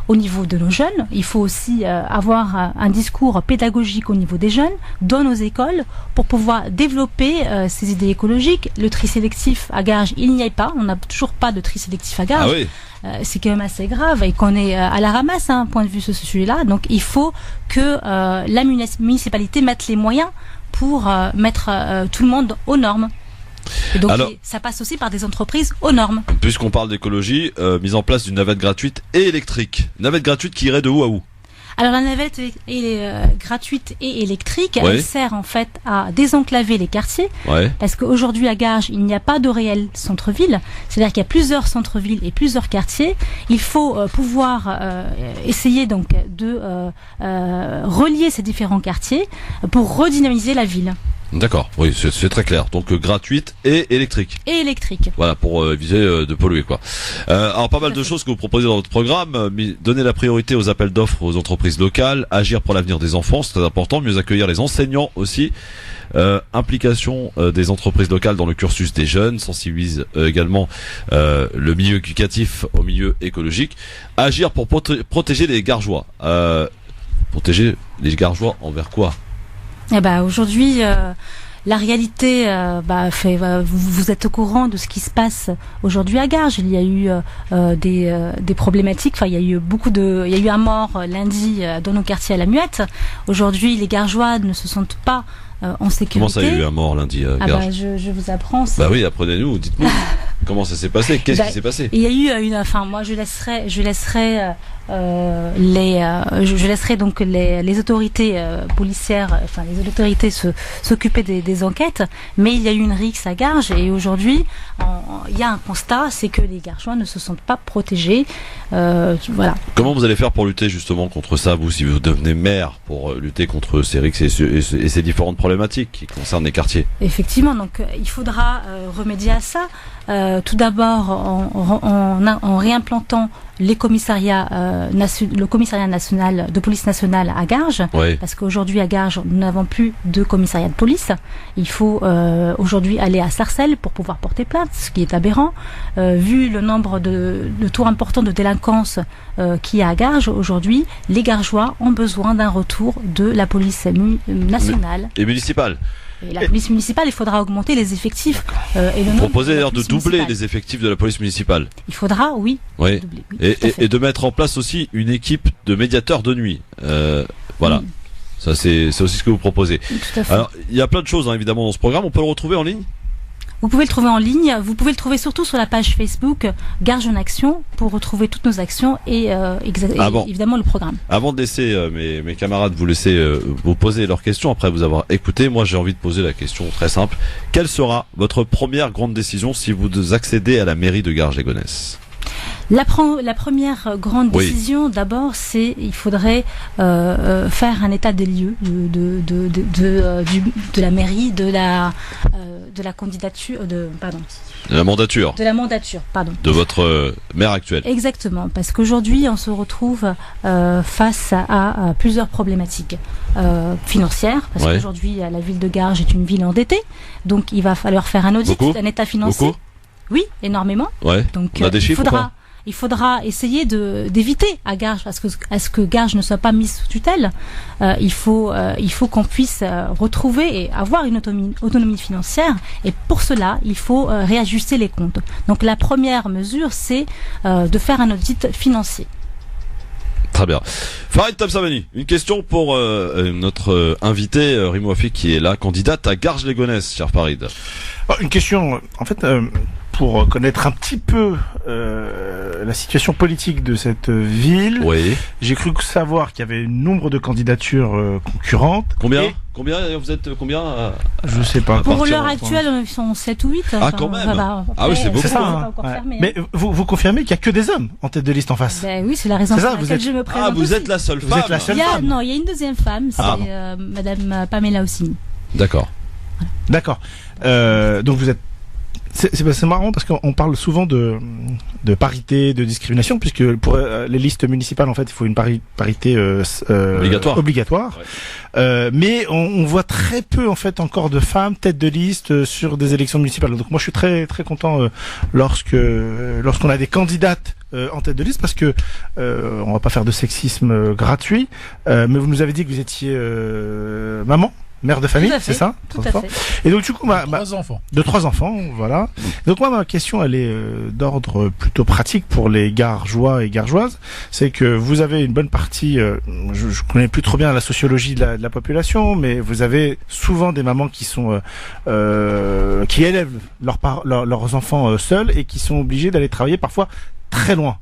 au niveau de nos jeunes. Il faut aussi avoir un discours pédagogique au niveau des jeunes dans nos écoles pour pouvoir développer ces idées écologiques. Le tri sélectif à Garges, il n'y a pas. On n'a toujours pas de tri sélectif à Garges. C'est quand même assez grave et qu'on est à la ramasse, point de vue sur ce sujet-là. Donc il faut que la municipalité mette les moyens pour mettre tout le monde aux normes. Et donc ça passe aussi par des entreprises aux normes. Puisqu'on parle d'écologie, mise en place d'une navette gratuite et électrique. Navette gratuite qui irait de où à où? Alors la navette est gratuite et électrique. Elle sert en fait à désenclaver les quartiers. Parce qu'aujourd'hui à Garges, il n'y a pas de réel centre-ville. C'est-à-dire qu'il y a plusieurs centres-villes et plusieurs quartiers. Il faut pouvoir essayer donc de relier ces différents quartiers pour redynamiser la ville. D'accord, oui, c'est très clair. Donc gratuite et électrique. Et électrique. Voilà, pour éviter de polluer, quoi. Alors pas mal de choses que vous proposez dans votre programme. Donner la priorité aux appels d'offres aux entreprises locales, agir pour l'avenir des enfants, c'est très important. Mieux accueillir les enseignants aussi. Implication des entreprises locales dans le cursus des jeunes, sensibilise également le milieu éducatif au milieu écologique. Agir pour protéger les gargeois. Protéger les gargeois envers quoi? Eh ben aujourd'hui, la réalité, vous êtes au courant de ce qui se passe aujourd'hui à Garges. Il y a eu des problématiques. Enfin, il y a eu un mort lundi dans nos quartiers à la Muette. Aujourd'hui, les Gargeois ne se sentent pas en sécurité. Comment ça, il y a eu un mort lundi à Garges? Je vous apprends. Bah oui, apprenez-nous, dites-nous. Comment ça s'est passé? Qu'est-ce qui s'est passé? Il y a eu moi je laisserai donc les autorités policières, enfin les autorités s'occuper des enquêtes, mais il y a eu une rixe à Garges et aujourd'hui il y a un constat, c'est que les Gargeois ne se sentent pas protégés. Voilà. Comment vous allez faire pour lutter justement contre ça, vous, si vous devenez maire, pour lutter contre ces rixes et ces différentes problématiques qui concernent les quartiers? Effectivement, donc il faudra remédier à ça. Tout d'abord en réimplantant le commissariat national de police nationale à Garges, oui. Parce qu'aujourd'hui à Garges nous n'avons plus de commissariat de police. Il faut aujourd'hui aller à Sarcelles pour pouvoir porter plainte, ce qui est aberrant. Vu le nombre de taux importants de délinquance qu'il y a à Garges aujourd'hui, les Gargeois ont besoin d'un retour de la police nationale et municipale. Et la police municipale, il faudra augmenter les effectifs. Proposer d'ailleurs de doubler les effectifs de la police municipale. Il faudra, oui. Oui. Doubler, oui, et de mettre en place aussi une équipe de médiateurs de nuit. Voilà. Oui. Ça, c'est aussi ce que vous proposez. Oui, tout à fait. Alors, il y a plein de choses, évidemment, dans ce programme. On peut le retrouver en ligne? Vous pouvez le trouver en ligne, vous pouvez le trouver surtout sur la page Facebook Garges en Action pour retrouver toutes nos actions et évidemment le programme. Avant de laisser mes camarades vous poser leurs questions après vous avoir écouté, moi j'ai envie de poser la question très simple. Quelle sera votre première grande décision si vous accédez à la mairie de Garges-lès-Gonesse? La première grande décision, d'abord, c'est il faudrait faire un état des lieux de la mairie, de la candidature, de la mandature, de votre maire actuel. Exactement, parce qu'aujourd'hui, on se retrouve face à plusieurs problématiques financières, parce qu'aujourd'hui, la ville de Garges est une ville endettée, donc il va falloir faire un audit, un état financier. Beaucoup. Oui, énormément. Ouais. Donc on a des chiffres, il faudra essayer d'éviter à Garges, à ce que Garges ne soit pas mise sous tutelle. Il faut qu'on puisse retrouver et avoir une autonomie financière. Et pour cela, il faut réajuster les comptes. Donc la première mesure, c'est de faire un audit financier. Très bien. Farid Tabsamani, une question pour notre invité Rimo Afik, qui est la candidate à Garges-lès-Gonesse, cher Farid. Une question, en fait, pour connaître un petit peu la situation politique de cette ville. Oui. J'ai cru savoir qu'il y avait un nombre de candidatures concurrentes. Combien vous êtes combien je sais pas. Pour l'heure actuelle, ils sont 7 ou 8. Ah, quand même. Oui, c'est beaucoup. C'est ça, hein. Mais vous confirmez qu'il y a que des hommes en tête de liste en face. Ben oui, c'est la raison pour laquelle je me présente. Ah, vous êtes la seule femme. Vous êtes la seule femme. Non, il y a une deuxième femme, c'est Madame Pamela Ossini. D'accord. D'accord. Donc vous êtes. C'est marrant parce qu'on parle souvent de parité, de discrimination, puisque pour les listes municipales, en fait, il faut une parité obligatoire. Ouais. Mais on voit très peu, en fait, encore de femmes tête de liste sur des élections municipales. Donc moi, je suis très très content lorsqu'on a des candidates en tête de liste, parce que on va pas faire de sexisme gratuit. Mais vous nous avez dit que vous étiez maman. Mère de famille, c'est ça? Tout à fait. Et donc du coup, de 3 enfants, voilà. Donc moi, ma question, elle est d'ordre plutôt pratique pour les Gargeois et Gargeoises. C'est que vous avez une bonne partie, je connais plus trop bien la sociologie de la population, mais vous avez souvent des mamans qui sont qui élèvent leurs enfants seuls et qui sont obligés d'aller travailler parfois très loin.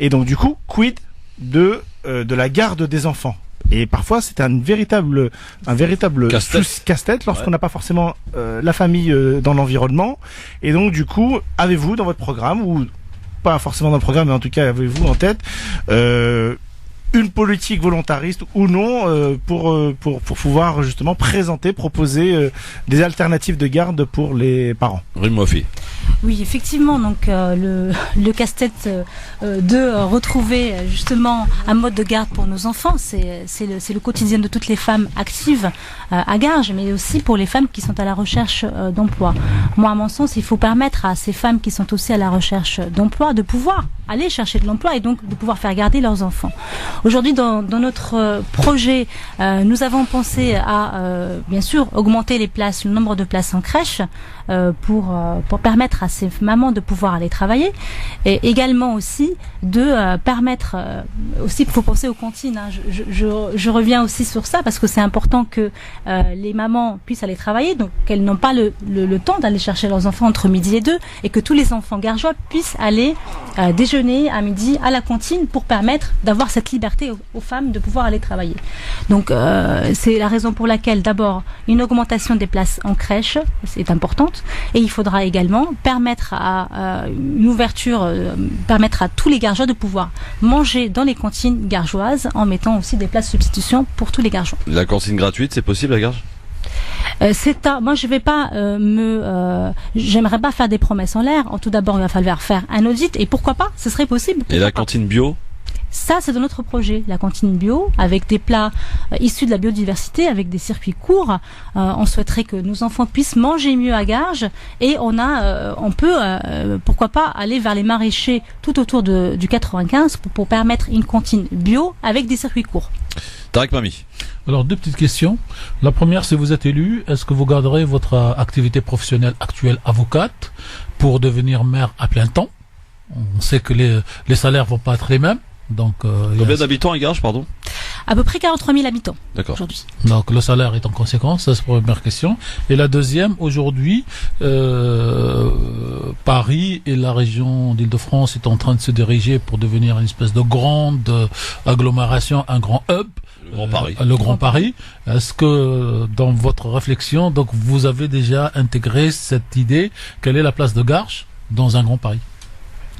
Et donc du coup, quid de la garde des enfants? Et parfois, c'est un véritable casse-tête lorsqu'on n'a pas forcément la famille dans l'environnement. Et donc, du coup, avez-vous dans votre programme, ou pas forcément dans le programme, mais en tout cas, avez-vous en tête une politique volontariste ou non pour pouvoir justement proposer des alternatives de garde pour les parents. Rimofi. Oui, effectivement, donc le casse-tête de retrouver justement un mode de garde pour nos enfants, c'est le quotidien de toutes les femmes actives à Garges, mais aussi pour les femmes qui sont à la recherche d'emploi. Moi, à mon sens, il faut permettre à ces femmes qui sont aussi à la recherche d'emploi de pouvoir aller chercher de l'emploi et donc de pouvoir faire garder leurs enfants. Aujourd'hui, dans notre projet, nous avons pensé à bien sûr augmenter le nombre de places en crèche pour permettre à ces mamans de pouvoir aller travailler, et également aussi de permettre aussi, il faut penser aux cantines, hein. Je reviens aussi sur ça parce que c'est important que les mamans puissent aller travailler, donc qu'elles n'ont pas le temps d'aller chercher leurs enfants entre midi et 2, et que tous les enfants gargeois puissent aller déjeuner à midi à la cantine pour permettre d'avoir cette liberté aux femmes de pouvoir aller travailler. Donc c'est la raison pour laquelle d'abord une augmentation des places en crèche c'est importante, et il faudra également permettre à une ouverture, permettre à tous les gargeois de pouvoir manger dans les cantines gargeoises en mettant aussi des places de substitution pour tous les gargeois. La cantine gratuite, c'est possible à Garges? Moi, je vais pas j'aimerais pas faire des promesses en l'air. Tout d'abord, il va falloir faire un audit, et pourquoi pas, ce serait possible. Et la cantine bio? Ça, c'est de notre projet, la cantine bio, avec des plats issus de la biodiversité, avec des circuits courts. On souhaiterait que nos enfants puissent manger mieux à Garges, et on peut, pourquoi pas, aller vers les maraîchers tout autour du 95 pour permettre une cantine bio avec des circuits courts. Tarek Mami. Alors, 2 petites questions. La première, si vous êtes élu, est-ce que vous garderez votre activité professionnelle actuelle avocate pour devenir maire à plein temps? On sait que les salaires vont pas être les mêmes. Donc, combien d'habitants à Garges, pardon? À peu près 43 000 habitants. D'accord. Aujourd'hui. Donc le salaire est en conséquence, ça c'est la première question. Et la deuxième, aujourd'hui, Paris et la région d'Île-de-France est en train de se diriger pour devenir une espèce de grande agglomération, un grand hub. Le Grand Paris. Le Grand Paris. Est-ce que dans votre réflexion, donc vous avez déjà intégré cette idée, quelle est la place de Garges dans un Grand Paris?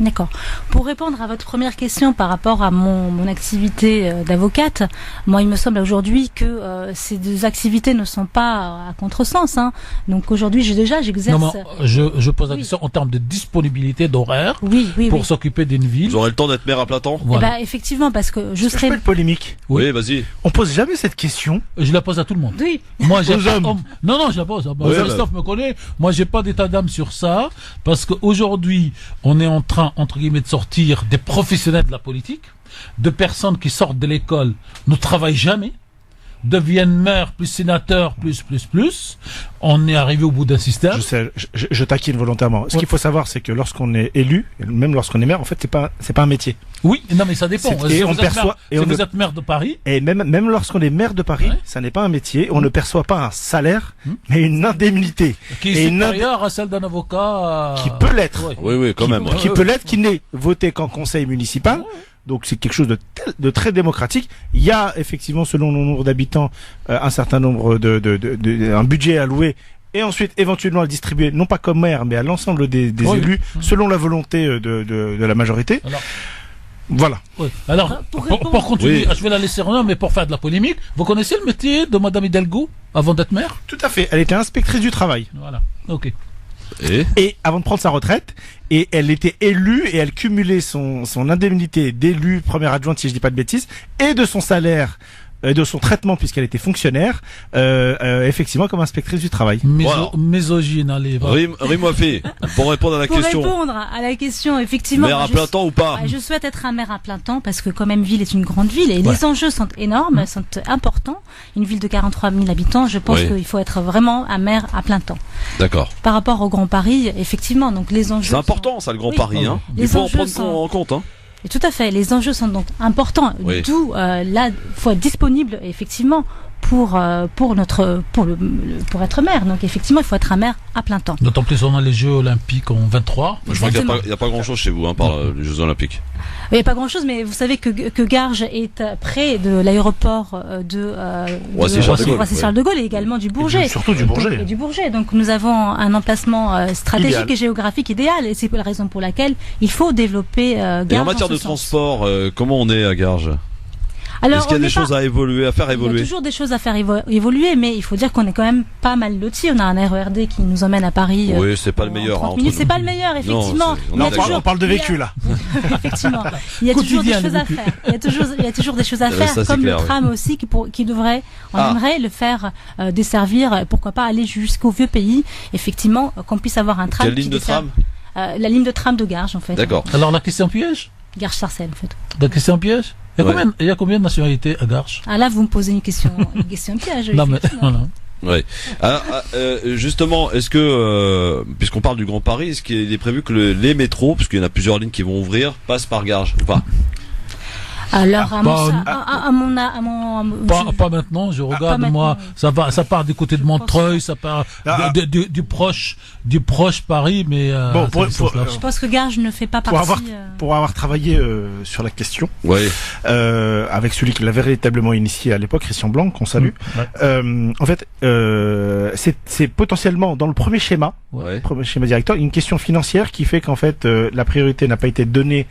D'accord. Pour répondre à votre première question par rapport à mon activité d'avocate, moi il me semble aujourd'hui que ces 2 activités ne sont pas à contresens, hein. Donc aujourd'hui j'exerce. Non, je pose la question en termes de disponibilité d'horaire pour s'occuper d'une ville. Vous aurez le temps d'être maire à plein temps? Voilà. Eh ben, effectivement, parce que je serai. Je peux être polémique. Oui, vas-y. On pose jamais cette question. Je la pose à tout le monde. Oui. Moi, j'ai pas... Non, je la pose. Christophe me connaît. Moi, j'ai pas d'état d'âme sur ça, parce qu'aujourd'hui, on est en train, entre guillemets, de sortir des professionnels de la politique, de personnes qui sortent de l'école, ne travaillent jamais, deviennent maires, plus sénateurs, plus. On est arrivé au bout d'un système. Je sais, je taquine volontairement. Ce qu'il faut savoir, c'est que lorsqu'on est élu, même lorsqu'on est maire, en fait, c'est pas un métier. Oui, non, mais ça dépend. Et on perçoit. Vous êtes maire de Paris. Et même lorsqu'on est maire de Paris, ça n'est pas un métier. On ne perçoit pas un salaire, mais une indemnité. Qui est supérieure à celle d'un avocat. Qui peut l'être. Oui, quand même. Qui peut l'être, qui n'est voté qu'en conseil municipal. Donc c'est quelque chose de très démocratique. Il y a effectivement, selon le nombre d'habitants, un certain nombre un budget alloué, et ensuite éventuellement le distribuer, non pas comme maire, mais à l'ensemble des élus, selon la volonté de la majorité. Voilà. Alors, pour continuer, je vais la laisser revenir, mais pour faire de la polémique, vous connaissez le métier de Madame Hidalgo avant d'être maire? Tout à fait. Elle était inspectrice du travail. Voilà. Ok. Et avant de prendre sa retraite, et elle était élue, et elle cumulait son indemnité d'élue, première adjointe si je dis pas de bêtises, et de son salaire, de son traitement puisqu'elle était fonctionnaire, effectivement comme inspectrice du travail. Misogyne, allez. Rimofi, pour répondre à la question. Pour répondre à la question, effectivement. Maire à plein temps ou pas? Je souhaite être un maire à plein temps parce que quand même Ville est une grande ville et les enjeux sont énormes, sont importants. Une ville de 43 000 habitants, je pense qu'il faut être vraiment un maire à plein temps. D'accord. Par rapport au Grand Paris, effectivement, donc les enjeux. C'est important ça, le Grand Paris, hein. Il faut en prendre en compte, hein. Et tout à fait, les enjeux sont donc importants. D'où là, faut être disponible effectivement pour être maire. Donc effectivement, il faut être un maire à plein temps. D'autant plus on a les Jeux Olympiques en 23. Je vois qu'il n'y a pas grand chose chez vous, hein, par les Jeux Olympiques. Il n'y a pas grand chose, mais vous savez que Garges est près de l'aéroport de Roissy-Charles de Gaulle et également du Bourget. Surtout du Bourget. Et du Bourget. Donc nous avons un emplacement stratégique et géographique idéal, et c'est la raison pour laquelle il faut développer Garges. Et en matière de transport, comment on est à Garges? Alors, est-ce qu'il y a des choses à faire Il y a évoluer? toujours des choses à faire évoluer, mais il faut dire qu'on est quand même pas mal lotis. On a un RERD qui nous emmène à Paris. Oui, c'est pas le meilleur. 30 minutes, c'est pas le meilleur, effectivement. On parle de vécu là. Effectivement. Il y a toujours des choses à faire. Il y a toujours des choses à faire, Ça, comme clair, le tram aussi qui devrait, on aimerait le faire desservir, pourquoi pas aller jusqu'au vieux pays, effectivement, qu'on puisse avoir un tram. Quelle ligne de tram? La ligne de tram de Garges, en fait. D'accord. Alors la question piège? Garges-Sarcelles, en fait. La question piège? Il y a combien de nationalités à Garges? Ah là, vous me posez une question piège. Non, mais voilà. Ouais. Justement, est-ce que, puisqu'on parle du Grand Paris, est-ce qu'il est prévu que les métros, parce qu'il y en a plusieurs lignes qui vont ouvrir, passent par Garges ou pas? Alors, pas maintenant, je regarde, moi, ça part du côté de Montreuil, ça part du proche Paris, mais, je pense que Garges ne fait pas partie. Pour avoir travaillé, sur la question, avec celui qui l'avait véritablement initié à l'époque, Christian Blanc, qu'on salue, en fait, c'est potentiellement dans le premier schéma directeur, une question financière qui fait qu'en fait, la priorité n'a pas été donnée,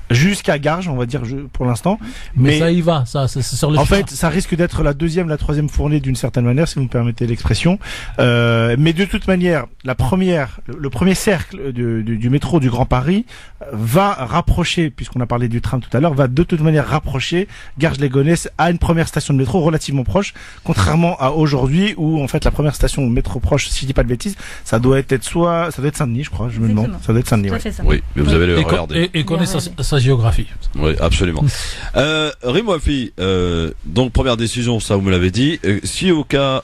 jusqu'à Garges, on va dire, pour l'instant. Mais ça y va, c'est sur le En fait, ça risque d'être la troisième fournée d'une certaine manière, si vous me permettez l'expression. Mais de toute manière, le premier cercle du métro du Grand Paris va rapprocher, puisqu'on a parlé du tram tout à l'heure, va de toute manière rapprocher Garges-les-Gonesse à une première station de métro relativement proche, contrairement à aujourd'hui où en fait la première station de métro proche, si je dis pas de bêtises, ça doit être Saint-Denis, je crois, je me demande. Ça doit être Saint-Denis. Oui, mais vous avez le RERD. Et connaît sa géographie. Oui, absolument. Rim Wafi, donc première décision, ça vous me l'avez dit. Si au cas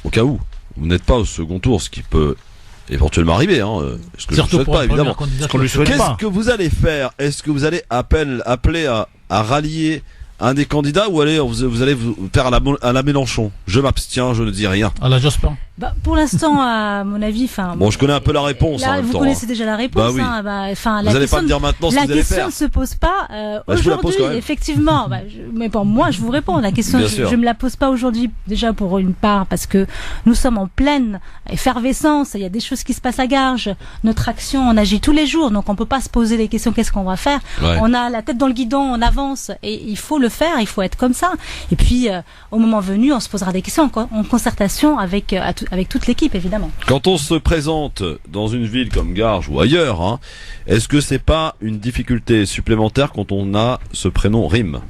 où vous n'êtes pas au second tour, ce qui peut éventuellement arriver, ce que je ne souhaite pas évidemment. Qu'est-ce que vous allez faire? Est-ce que vous allez appeler à rallier un des candidats ou vous allez vous faire à la Mélenchon? Je m'abstiens, je ne dis rien. À la Jospin. Pour l'instant, à mon avis, bon, je connais un peu la réponse. Là, vous connaissez déjà la réponse. Oui. Vous n'allez pas me dire maintenant ce que vous allez faire. La question ne se pose pas aujourd'hui. Effectivement, mais bon, moi, je vous réponds. La question, je me la pose pas aujourd'hui. Déjà pour une part parce que nous sommes en pleine effervescence. Il y a des choses qui se passent à Garges. Notre action, on agit tous les jours, donc on peut pas se poser les questions. Qu'est-ce qu'on va faire? On a la tête dans le guidon, on avance et il faut le faire. Il faut être comme ça. Et puis, au moment venu, on se posera des questions en concertation avec toute l'équipe, évidemment. Quand on se présente dans une ville comme Garges ou ailleurs, est-ce que c'est pas une difficulté supplémentaire quand on a ce prénom Rim?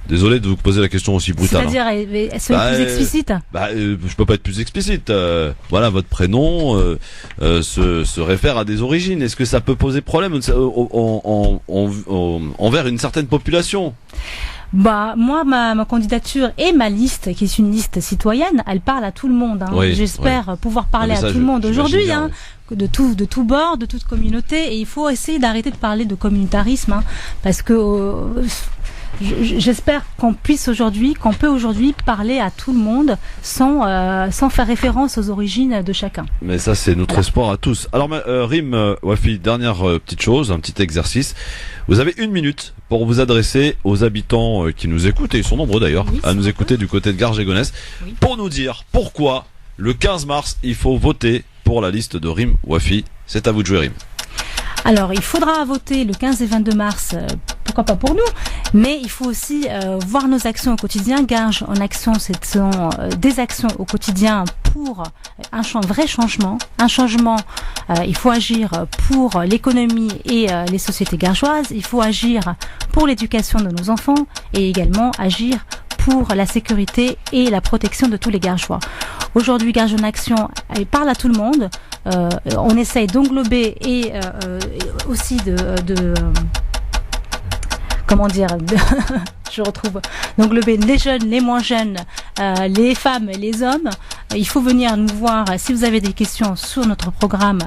Désolé de vous poser la question aussi brutale. C'est-à-dire, est-ce plus explicite? Je peux pas être plus explicite. Voilà, votre prénom se réfère à des origines. Est-ce que ça peut poser problème envers une certaine population? Moi, ma candidature et ma liste, qui est une liste citoyenne, elle parle à tout le monde. J'espère pouvoir parler à tout le monde aujourd'hui, de tout bord, de toute communauté. Et il faut essayer d'arrêter de parler de communautarisme, parce que j'espère qu'on peut aujourd'hui parler à tout le monde sans faire référence aux origines de chacun. Mais ça, c'est notre espoir à tous. Alors, Rim Wafi, dernière petite chose, un petit exercice. Vous avez 1 minute pour vous adresser aux habitants qui nous écoutent, et ils sont nombreux d'ailleurs, à nous écouter du côté de Garges-les-Gonesse, pour nous dire pourquoi le 15 mars, il faut voter pour la liste de Rim Wafi. C'est à vous de jouer, Rim. Alors, il faudra voter le 15 et 22 mars, pourquoi pas pour nous, mais il faut aussi voir nos actions au quotidien. Garges en action, ce sont des actions au quotidien pour un vrai changement. Un changement, il faut agir pour l'économie et les sociétés gargeoises. Il faut agir pour l'éducation de nos enfants et également agir pour la sécurité et la protection de tous les Gargeois. Aujourd'hui, Garges en action, elle parle à tout le monde. On essaye d'englober et aussi d'englober les jeunes, les moins jeunes, les femmes et les hommes. Il faut venir nous voir si vous avez des questions sur notre programme,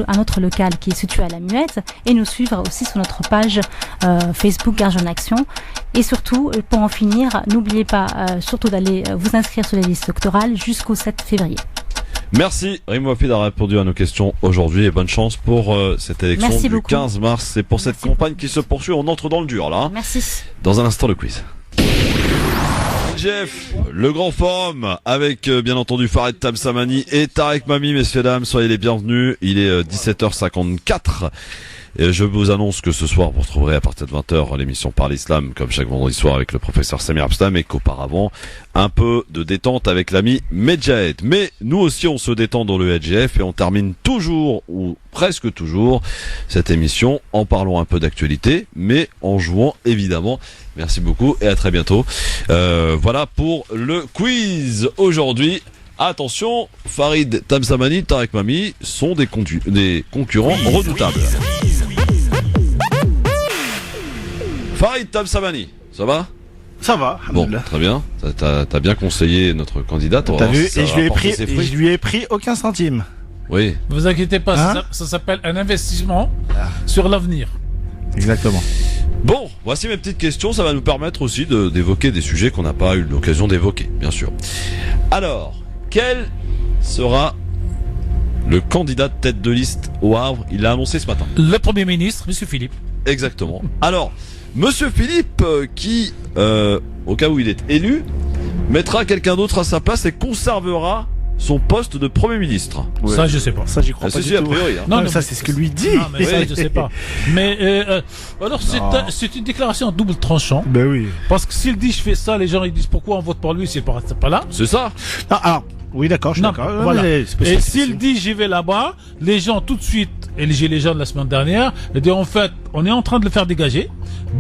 à notre local qui est situé à la Muette, et nous suivre aussi sur notre page Facebook Garges en action. Et surtout, pour en finir, n'oubliez pas surtout d'aller vous inscrire sur les listes électorales jusqu'au 7 février. Merci Rim Wafi d'avoir répondu à nos questions aujourd'hui et bonne chance pour cette élection du 15 mars. C'est pour cette campagne qui se poursuit. On entre dans le dur là. Merci. Dans un instant le quiz. Jeff, le grand forum avec bien entendu Farid Tamsamani et Tarek Mami, messieurs dames, soyez les bienvenus. Il est 17h54. Et je vous annonce que ce soir, vous retrouverez à partir de 20h l'émission Par l'Islam, comme chaque vendredi soir avec le professeur Samir Abstam, et qu'auparavant, un peu de détente avec l'ami Medjahed. Mais nous aussi, on se détend dans le HGF et on termine toujours, ou presque toujours, cette émission en parlant un peu d'actualité, mais en jouant évidemment. Merci beaucoup et à très bientôt. Voilà pour le quiz aujourd'hui. Attention, Farid Tamsamani, Tarek Mami sont des concurrents redoutables. Farid Tamsamani, ça va ? Ça va. Bon, très bien. T'as bien conseillé notre candidate. T'as vu ? Et je lui ai pris aucun centime. Oui. Ne vous inquiétez pas, ça s'appelle un investissement sur l'avenir. Exactement. Bon, voici mes petites questions. Ça va nous permettre aussi d'évoquer des sujets qu'on n'a pas eu l'occasion d'évoquer, bien sûr. Alors, quel sera le candidat de tête de liste au Havre ? Il l'a annoncé ce matin. Le Premier ministre, Monsieur Philippe. Exactement. Alors, Monsieur Philippe, qui, au cas où il est élu, mettra quelqu'un d'autre à sa place et conservera son poste de Premier ministre. Ouais. Ça, je sais pas. Ça, j'y crois pas du tout. A priori, hein. Non, ça, c'est ce que lui dit. Non, mais ça, je sais pas. Mais alors, c'est une déclaration en double tranchant. Ben oui. Parce que s'il dit je fais ça, les gens ils disent pourquoi on vote pour lui, c'est pas là. C'est ça. Non, alors, oui, d'accord, je suis d'accord. Voilà. Et s'il dit j'y vais là-bas, les gens tout de suite, et les Gilets jaunes la semaine dernière, disent en fait, on est en train de le faire dégager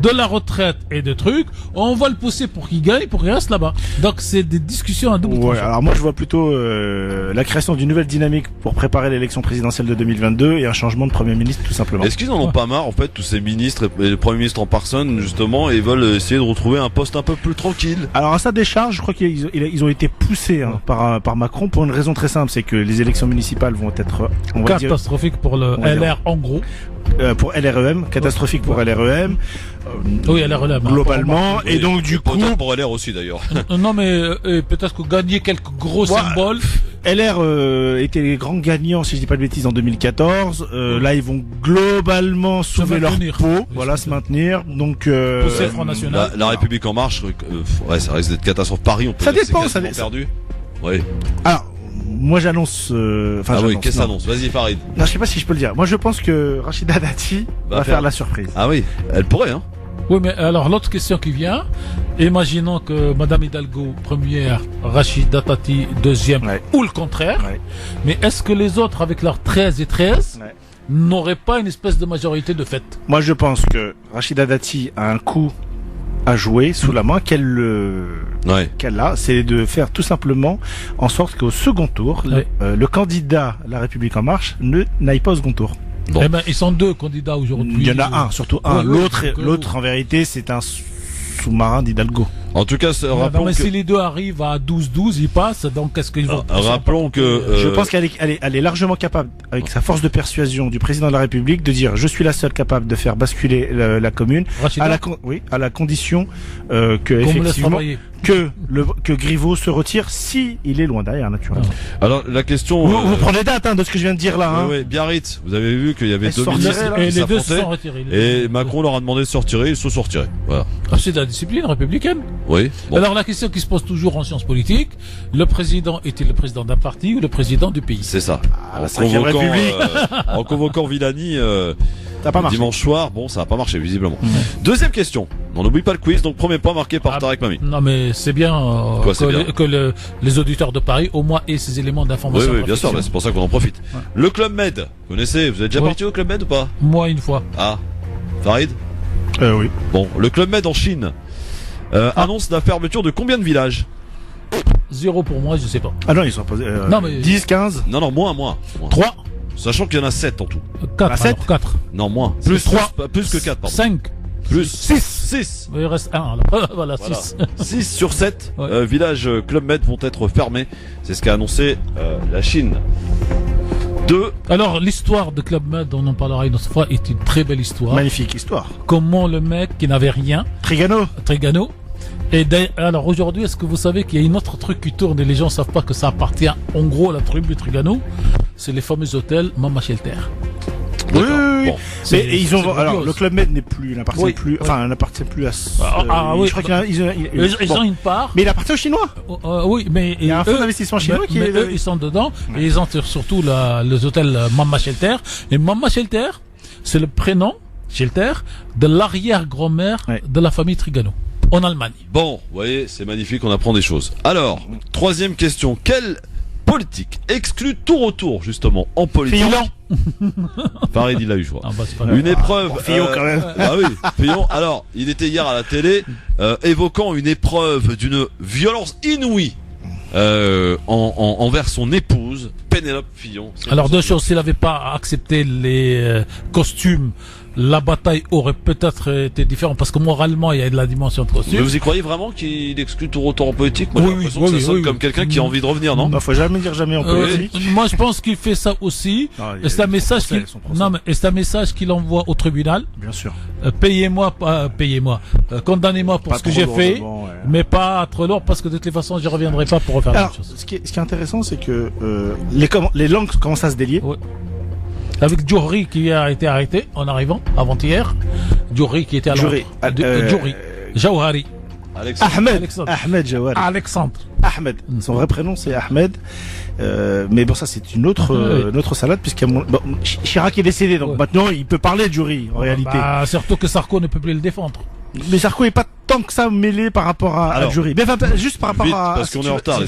de la retraite et de trucs, on va le pousser pour qu'il gagne, pour qu'il reste là-bas. Donc c'est des discussions à double tranchant. Alors moi je vois plutôt la création d'une nouvelle dynamique pour préparer l'élection présidentielle de 2022 et un changement de Premier ministre tout simplement. Est-ce qu'ils en ont pas marre en fait tous ces ministres et le Premier ministre en personne justement et veulent essayer de retrouver un poste un peu plus tranquille? Alors à sa décharge, je crois qu'ils ont été poussés par Macron pour une raison très simple, c'est que les élections municipales vont être catastrophiques pour le LR en gros. Pour LREM, catastrophique pour LREM. Oui, LREM. Globalement, oui, et donc du coup. Pour LR aussi d'ailleurs. Non, mais peut-être que gagner quelques gros symboles. LR était les grands gagnants, si je dis pas de bêtises, en 2014. Là, ils vont globalement sauver leur peau, voilà, se maintenir. Donc, pousser le Front National. La République en marche, ouais, ça risque d'être catastrophe. Paris, on peut ça dire dépend, c'est perdu. Ouais. Alors. Moi j'annonce. Oui, qu'est-ce que ça annonce? Vas-y, Farid. Non, je sais pas si je peux le dire. Moi je pense que Rachida Dati va faire la surprise. Ah oui, elle pourrait, hein. Oui, mais alors l'autre question qui vient, imaginons que Madame Hidalgo première, Rachida Dati deuxième, ou le contraire. Ouais. Mais est-ce que les autres, avec leurs 13 et 13, n'auraient pas une espèce de majorité de fait? Moi je pense que Rachida Dati a un coup à jouer sous la main qu'elle a, c'est de faire tout simplement en sorte qu'au second tour, le candidat La République En Marche n'aille pas au second tour. Bon. Eh ben, ils sont deux candidats aujourd'hui. Il y en a un, surtout un. L'autre en vérité, c'est un sous-marin d'Hidalgo. En tout cas, rappelons mais si les deux arrivent à 12-12, ils passent, donc qu'est-ce qu'ils vont... rappelons que... Je pense qu'elle est largement capable, avec sa force de persuasion du président de la République, de dire je suis la seule capable de faire basculer la commune, à la condition que effectivement que Griveaux se retire si il est loin derrière, naturellement. Alors la question... Vous prenez date de ce que je viens de dire là. Oui, Biarritz, vous avez vu qu'il y avait deux ministres et les deux se sont retirés. Et Macron leur a demandé de se retirer, ils se sont retirés. Voilà. C'est de la discipline républicaine. Oui. Bon. Alors la question qui se pose toujours en sciences politiques, le président était le président d'un parti ou le président du pays? C'est ça. En convoquant Villani dimanche soir, bon, ça n'a pas marché visiblement. Deuxième question. On n'oublie pas le quiz, donc premier point marqué par Tarek Mami. Non mais c'est bien, que les auditeurs de Paris au moins aient ces éléments d'information. Oui, bien sûr, c'est pour ça qu'on en profite. Ouais. Le Club Med, vous connaissez, vous êtes déjà parti au Club Med ou pas? Moi une fois. Ah, Farid? Oui. Bon, le Club Med en Chine annonce la fermeture de combien de villages? 0 pour moi, je sais pas. Ah non, ils sont posés. Non, mais 10, 15? Non, moins. 3. Sachant qu'il y en a 7 en tout. 4. 7? 4. Non, moins. Plus que 4, pardon. 5. Plus 6. Il reste 1. Voilà, 6. 6 sur 7 villages Club Med vont être fermés. C'est ce qu'a annoncé la Chine. Alors, l'histoire de Club Med, on en parlera une autre fois, est une très belle histoire. Magnifique histoire. Comment le mec qui n'avait rien... Trigano. Et alors aujourd'hui, est-ce que vous savez qu'il y a une autre truc qui tourne et les gens ne savent pas que ça appartient en gros à la tribu de Trigano? C'est les fameux hôtels Mama Shelter. Oui. Bon, mais ils ont le Club Med n'est plus, n'appartient plus à. Oui. Je crois qu'ils ont une part. Mais il appartient aux Chinois. Oui, mais il y a un fonds d'investissement chinois qui est. Eux, ils sont dedans et ils ont surtout les hôtels Mama Shelter. Et Mama Shelter, c'est le prénom, Schilter, de l'arrière-grand-mère de la famille Trigano, en Allemagne. Bon, vous voyez, c'est magnifique, on apprend des choses. Alors, troisième question. Quelle politique exclut tout retour, justement, en politique? Farid, il a eu, je vois. Une épreuve. Fillon, quand même. Ah oui, Fillon. Alors, il était hier à la télé, évoquant une épreuve d'une violence inouïe, envers son épouse, Pénélope Fillon. Alors, deux choses, s'il n'avait pas accepté les costumes, la bataille aurait peut-être été différente, parce que moralement, il y a de la dimension de costume. Mais vous y croyez vraiment qu'il exclut tout retour en politique? Moi, j'ai l'impression que ça sonne comme quelqu'un qui a envie de revenir, non? Bah, faut jamais dire jamais en politique. Moi, je pense qu'il fait ça aussi. Et c'est un message c'est un message qu'il envoie au tribunal. Bien sûr. Payez-moi, condamnez-moi pour ce que j'ai fait, mais pas trop lourd, parce que de toutes les façons, je reviendrai pas pour refaire la même chose. Ce qui est intéressant, c'est que les langues commencent à se délier. Ouais. Avec Djouri qui a été arrêté en arrivant avant-hier. Djouri qui était à Londres. Djouri. Jawhari. Ahmed Jawhari. Alexandre. Ahmed. Son vrai prénom c'est Ahmed. Mais bon, ça c'est une autre salade, puisqu'il y a Chirac est décédé, donc maintenant il peut parler de Djouri en réalité. Bah, surtout que Sarko ne peut plus le défendre. Mais Sarko est pas tant que ça mêlé par rapport à Djouri. Mais enfin, juste par rapport à parce qu'on est en retard.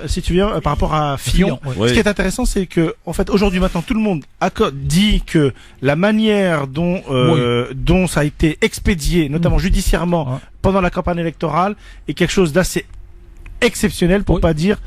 Si tu viens par rapport à Fillon, ce qui est intéressant, c'est que en fait aujourd'hui maintenant tout le monde dit que la manière dont ça a été expédié, notamment judiciairement pendant la campagne électorale, est quelque chose d'assez exceptionnel, pour pas dire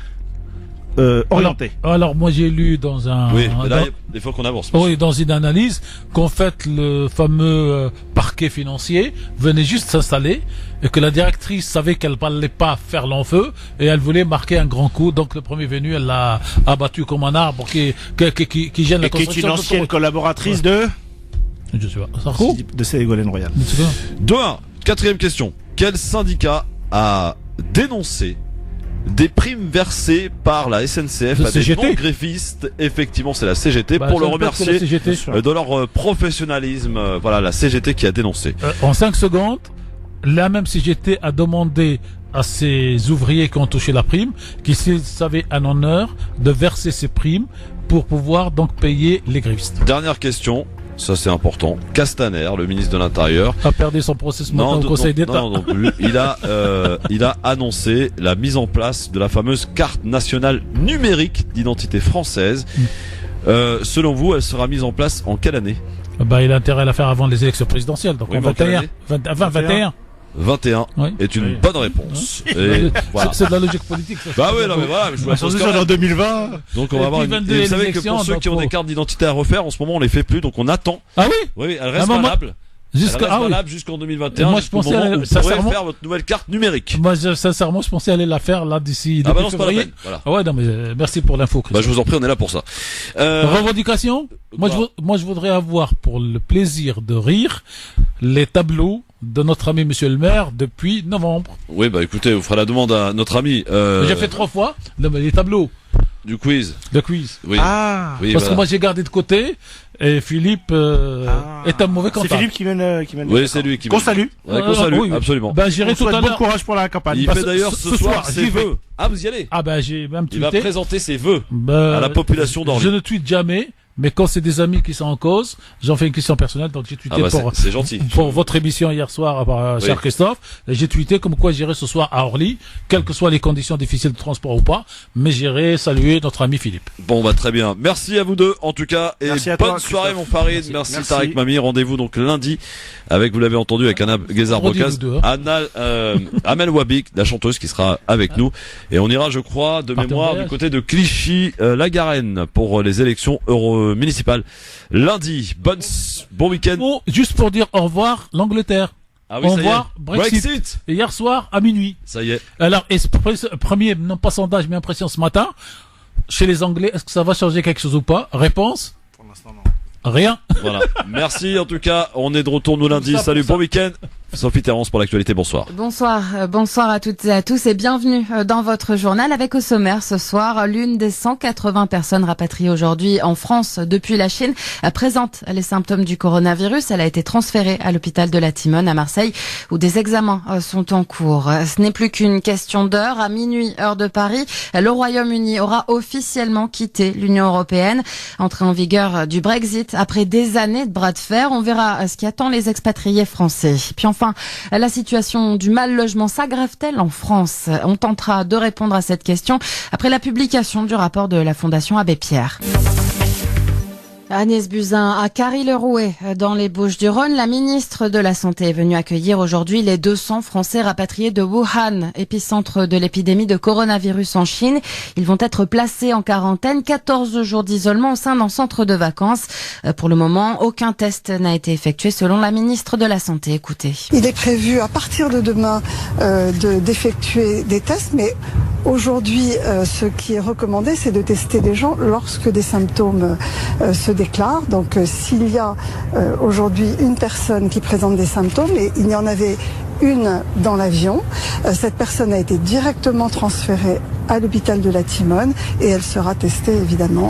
orienté. Alors moi j'ai lu dans un... Oui, mais là, des fois qu'on avance. Oui, dans une analyse, qu'en fait le fameux parquet financier venait juste s'installer et que la directrice savait qu'elle n'allait pas faire l'enfeu et elle voulait marquer un grand coup. Donc le premier venu, elle l'a abattu comme un arbre qui gêne la construction. Et qui est une ancienne collaboratrice de... Je sais pas. Sarko de Ségolène Royal. 2-1. Quatrième question. Quel syndicat a dénoncé des primes versées par la SNCF à des non-grévistes? Effectivement, c'est la CGT, pour le remercier de leur professionnalisme. Voilà, la CGT qui a dénoncé. En 5 secondes, la même CGT a demandé à ces ouvriers qui ont touché la prime qu'ils savaient un honneur de verser ces primes pour pouvoir donc payer les grévistes. Dernière question. Ça c'est important. Castaner, le ministre de l'Intérieur, a perdu son procès ce matin au Conseil d'État. Non, il a annoncé la mise en place de la fameuse carte nationale numérique d'identité française. Selon vous, elle sera mise en place en quelle année? Il a intérêt à la faire avant les élections présidentielles, donc en 21. 21 est une bonne réponse. Voilà. C'est de la logique politique. Ça. Bah oui, non mais voilà, je vois en 2020. Donc on va avoir une... Et vous savez que pour ceux qui ont des cartes d'identité à refaire, en ce moment on les fait plus, donc on attend. Ah oui? Oui, elle reste valable. Jusqu'en 2021. Moi, je pensais vous pourrez faire votre nouvelle carte numérique. Moi, sincèrement, je pensais aller la faire là d'ici. Ah bah non, c'est pas la peine. Voilà. Ouais, non, mais merci pour l'info, Christophe. Bah, je vous en prie, on est là pour ça. Revendication. Moi, je voudrais avoir pour le plaisir de rire les tableaux de notre ami Monsieur le maire depuis novembre. Oui, bah écoutez, vous ferez la demande à notre ami. J'ai fait 3 fois. Non, mais les tableaux. Du quiz. Le quiz. Oui. Ah. Oui, parce que moi j'ai gardé de côté et Philippe est un mauvais comptable. C'est Philippe qui mène. Oui, c'est lui qui mène. Qu'on salue. Ouais, qu'on salue, oui. absolument. Ben j'irai tout à l'heure. Bon courage pour la campagne. Il fait d'ailleurs ce soir ses vœux. Ah, vous y allez? Ah ben j'ai même tweeté. Il va présenter ses vœux à la population d'Orly. Je ne tweete jamais. Mais quand c'est des amis qui sont en cause, j'en fais une question personnelle, donc j'ai tweeté c'est gentil. pour votre émission hier soir, cher Christophe, et j'ai tweeté comme quoi j'irai ce soir à Orly, quelles que soient les conditions difficiles de transport ou pas, mais j'irai saluer notre ami Philippe. Bon, bah très bien. Merci à vous deux, en tout cas, et bonne soirée, mon Farid. Merci Tarek Mami. Rendez-vous donc lundi avec, vous l'avez entendu, avec Anna Guézard-Bocaz, Amel Wabik, la chanteuse qui sera avec nous, et on ira, je crois, de mémoire du côté de Clichy-la-Garenne pour les élections municipales lundi. Bon week-end. Oh, juste pour dire au revoir l'Angleterre. Ah oui, au revoir Brexit. Et hier soir à minuit. Ça y est. Alors, premier, non pas sondage, mais impression ce matin, chez les Anglais, est-ce que ça va changer quelque chose ou pas? Réponse? Pour l'instant, non. Rien. Voilà. Merci en tout cas. On est de retour nous lundi. Salut, bon week-end. Sophie Terrence pour l'actualité, bonsoir. Bonsoir à toutes et à tous et bienvenue dans votre journal avec au sommaire ce soir l'une des 180 personnes rapatriées aujourd'hui en France depuis la Chine présente les symptômes du coronavirus. Elle a été transférée à l'hôpital de la Timone à Marseille où des examens sont en cours. Ce n'est plus qu'une question d'heure. À minuit, heure de Paris, le Royaume-Uni aura officiellement quitté l'Union européenne. Entrée en vigueur du Brexit après des années de bras de fer. On verra ce qui attend les expatriés français. Puis enfin, la situation du mal logement s'aggrave-t-elle en France? On tentera de répondre à cette question après la publication du rapport de la Fondation Abbé Pierre. Agnès Buzyn à Carry-le-Rouet dans les Bouches-du-Rhône. La ministre de la Santé est venue accueillir aujourd'hui les 200 Français rapatriés de Wuhan, épicentre de l'épidémie de coronavirus en Chine. Ils vont être placés en quarantaine, 14 jours d'isolement au sein d'un centre de vacances. Pour le moment, aucun test n'a été effectué selon la ministre de la Santé. Écoutez. Il est prévu à partir de demain d'effectuer des tests, mais aujourd'hui, ce qui est recommandé, c'est de tester les gens lorsque des symptômes se déclarent. Donc s'il y a aujourd'hui une personne qui présente des symptômes, et il y en avait une dans l'avion, cette personne a été directement transférée à l'hôpital de la Timone et elle sera testée évidemment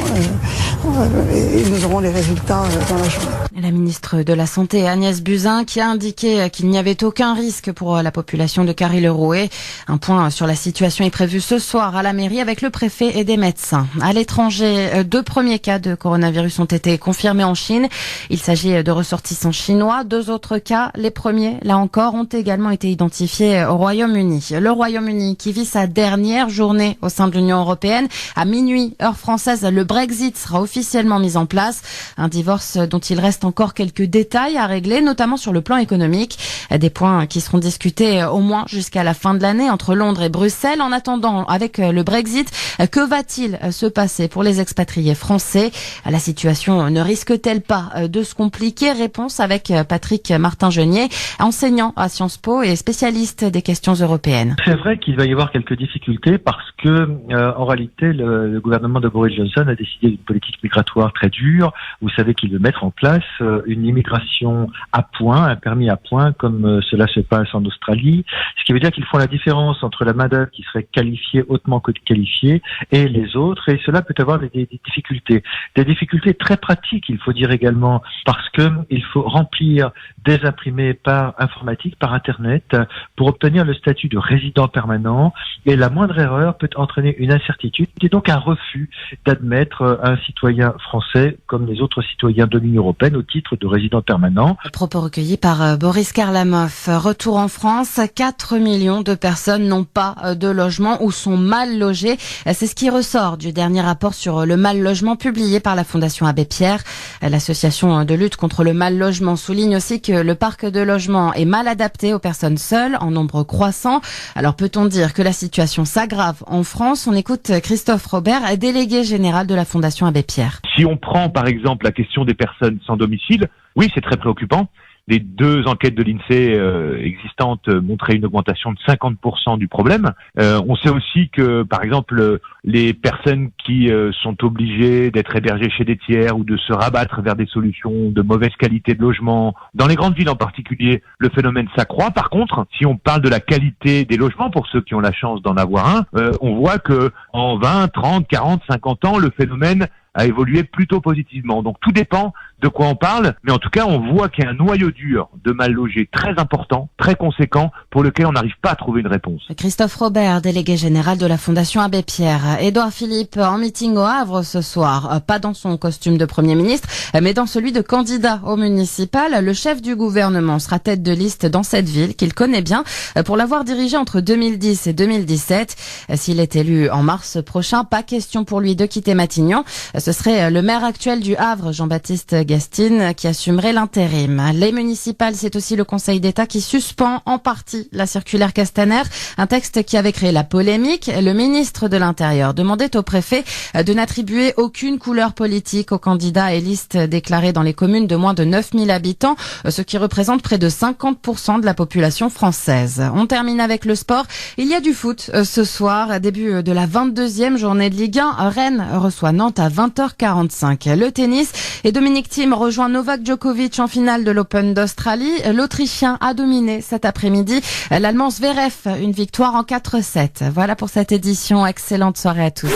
et nous aurons les résultats dans la journée. La ministre de la Santé Agnès Buzyn qui a indiqué qu'il n'y avait aucun risque pour la population de Carry-le-Rouet. Un point sur la situation est prévu ce soir à la mairie avec le préfet et des médecins. À l'étranger, 2 premiers cas de coronavirus ont été confirmés en Chine. Il s'agit de ressortissants chinois. 2 autres cas, les premiers, là encore, ont également été identifiés au Royaume-Uni. Le Royaume-Uni qui vit sa dernière journée au sein de l'Union européenne. À minuit, heure française, le Brexit sera officiellement mis en place. Un divorce dont il reste encore quelques détails à régler, notamment sur le plan économique. Des points qui seront discutés au moins jusqu'à la fin de l'année entre Londres et Bruxelles. En attendant, avec le Brexit, que va-t-il se passer pour les expatriés français? La situation ne risque-t-elle pas de se compliquer? Réponse avec Patrick Martin-Genier, enseignant à Sciences Po et spécialiste des questions européennes. C'est vrai qu'il va y avoir quelques difficultés parce que, en réalité, le gouvernement de Boris Johnson a décidé d'une politique migratoire très dure. Vous savez qu'il veut mettre en place une immigration à point, un permis à point, comme cela se passe en Australie. Ce qui veut dire qu'ils font la différence entre la main-d'œuvre qui serait qualifiée, hautement qualifiée, et les autres. Et cela peut avoir des difficultés. Des difficultés très pratiques, il faut dire également, parce que il faut remplir des imprimés par informatique, par Internet, pour obtenir le statut de résident permanent. Et la moindre erreur peut entraîner une incertitude et donc un refus d'admettre un citoyen français comme les autres citoyens de l'Union européenne au titre de résident permanent. Propos recueillis par Boris Karlamov. Retour en France, 4 millions de personnes n'ont pas de logement ou sont mal logées. C'est ce qui ressort du dernier rapport sur le mal logement publié par la Fondation Abbé Pierre. L'association de lutte contre le mal logement souligne aussi que le parc de logement est mal adapté aux personnes seules en nombre croissant. Alors peut-on dire que la situation s'aggrave en France? On écoute Christophe Robert, délégué général de la Fondation Abbé Pierre. Si on prend par exemple la question des personnes sans domicile, oui, c'est très préoccupant. Les 2 enquêtes de l'INSEE existantes montraient une augmentation de 50% du problème. On sait aussi que, par exemple, les personnes qui sont obligées d'être hébergées chez des tiers ou de se rabattre vers des solutions de mauvaise qualité de logement, dans les grandes villes en particulier, le phénomène s'accroît. Par contre, si on parle de la qualité des logements, pour ceux qui ont la chance d'en avoir un, on voit que en 20, 30, 40, 50 ans, le phénomène a évolué plutôt positivement. Donc tout dépend de quoi on parle, mais en tout cas on voit qu'il y a un noyau dur de mal logés très important, très conséquent, pour lequel on n'arrive pas à trouver une réponse. Christophe Robert, délégué général de la Fondation Abbé Pierre. Édouard Philippe en meeting au Havre ce soir, pas dans son costume de Premier ministre, mais dans celui de candidat au municipal. Le chef du gouvernement sera tête de liste dans cette ville qu'il connaît bien pour l'avoir dirigée entre 2010 et 2017. S'il est élu en mars prochain, pas question pour lui de quitter Matignon. Ce serait le maire actuel du Havre, Jean-Baptiste Gastine, qui assumerait l'intérim. Les municipales, c'est aussi le Conseil d'État qui suspend en partie la circulaire Castaner, un texte qui avait créé la polémique. Le ministre de l'Intérieur demandait au préfet de n'attribuer aucune couleur politique aux candidats et listes déclarées dans les communes de moins de 9000 habitants, ce qui représente près de 50% de la population française. On termine avec le sport. Il y a du foot ce soir, début de la 22e journée de Ligue 1. Rennes reçoit Nantes à 20h. 20h45. Le tennis et Dominic Thiem rejoint Novak Djokovic en finale de l'Open d'Australie. L'Autrichien a dominé cet après-midi l'Allemand Zverev, une victoire en 4-7. Voilà pour cette édition. Excellente soirée à tous.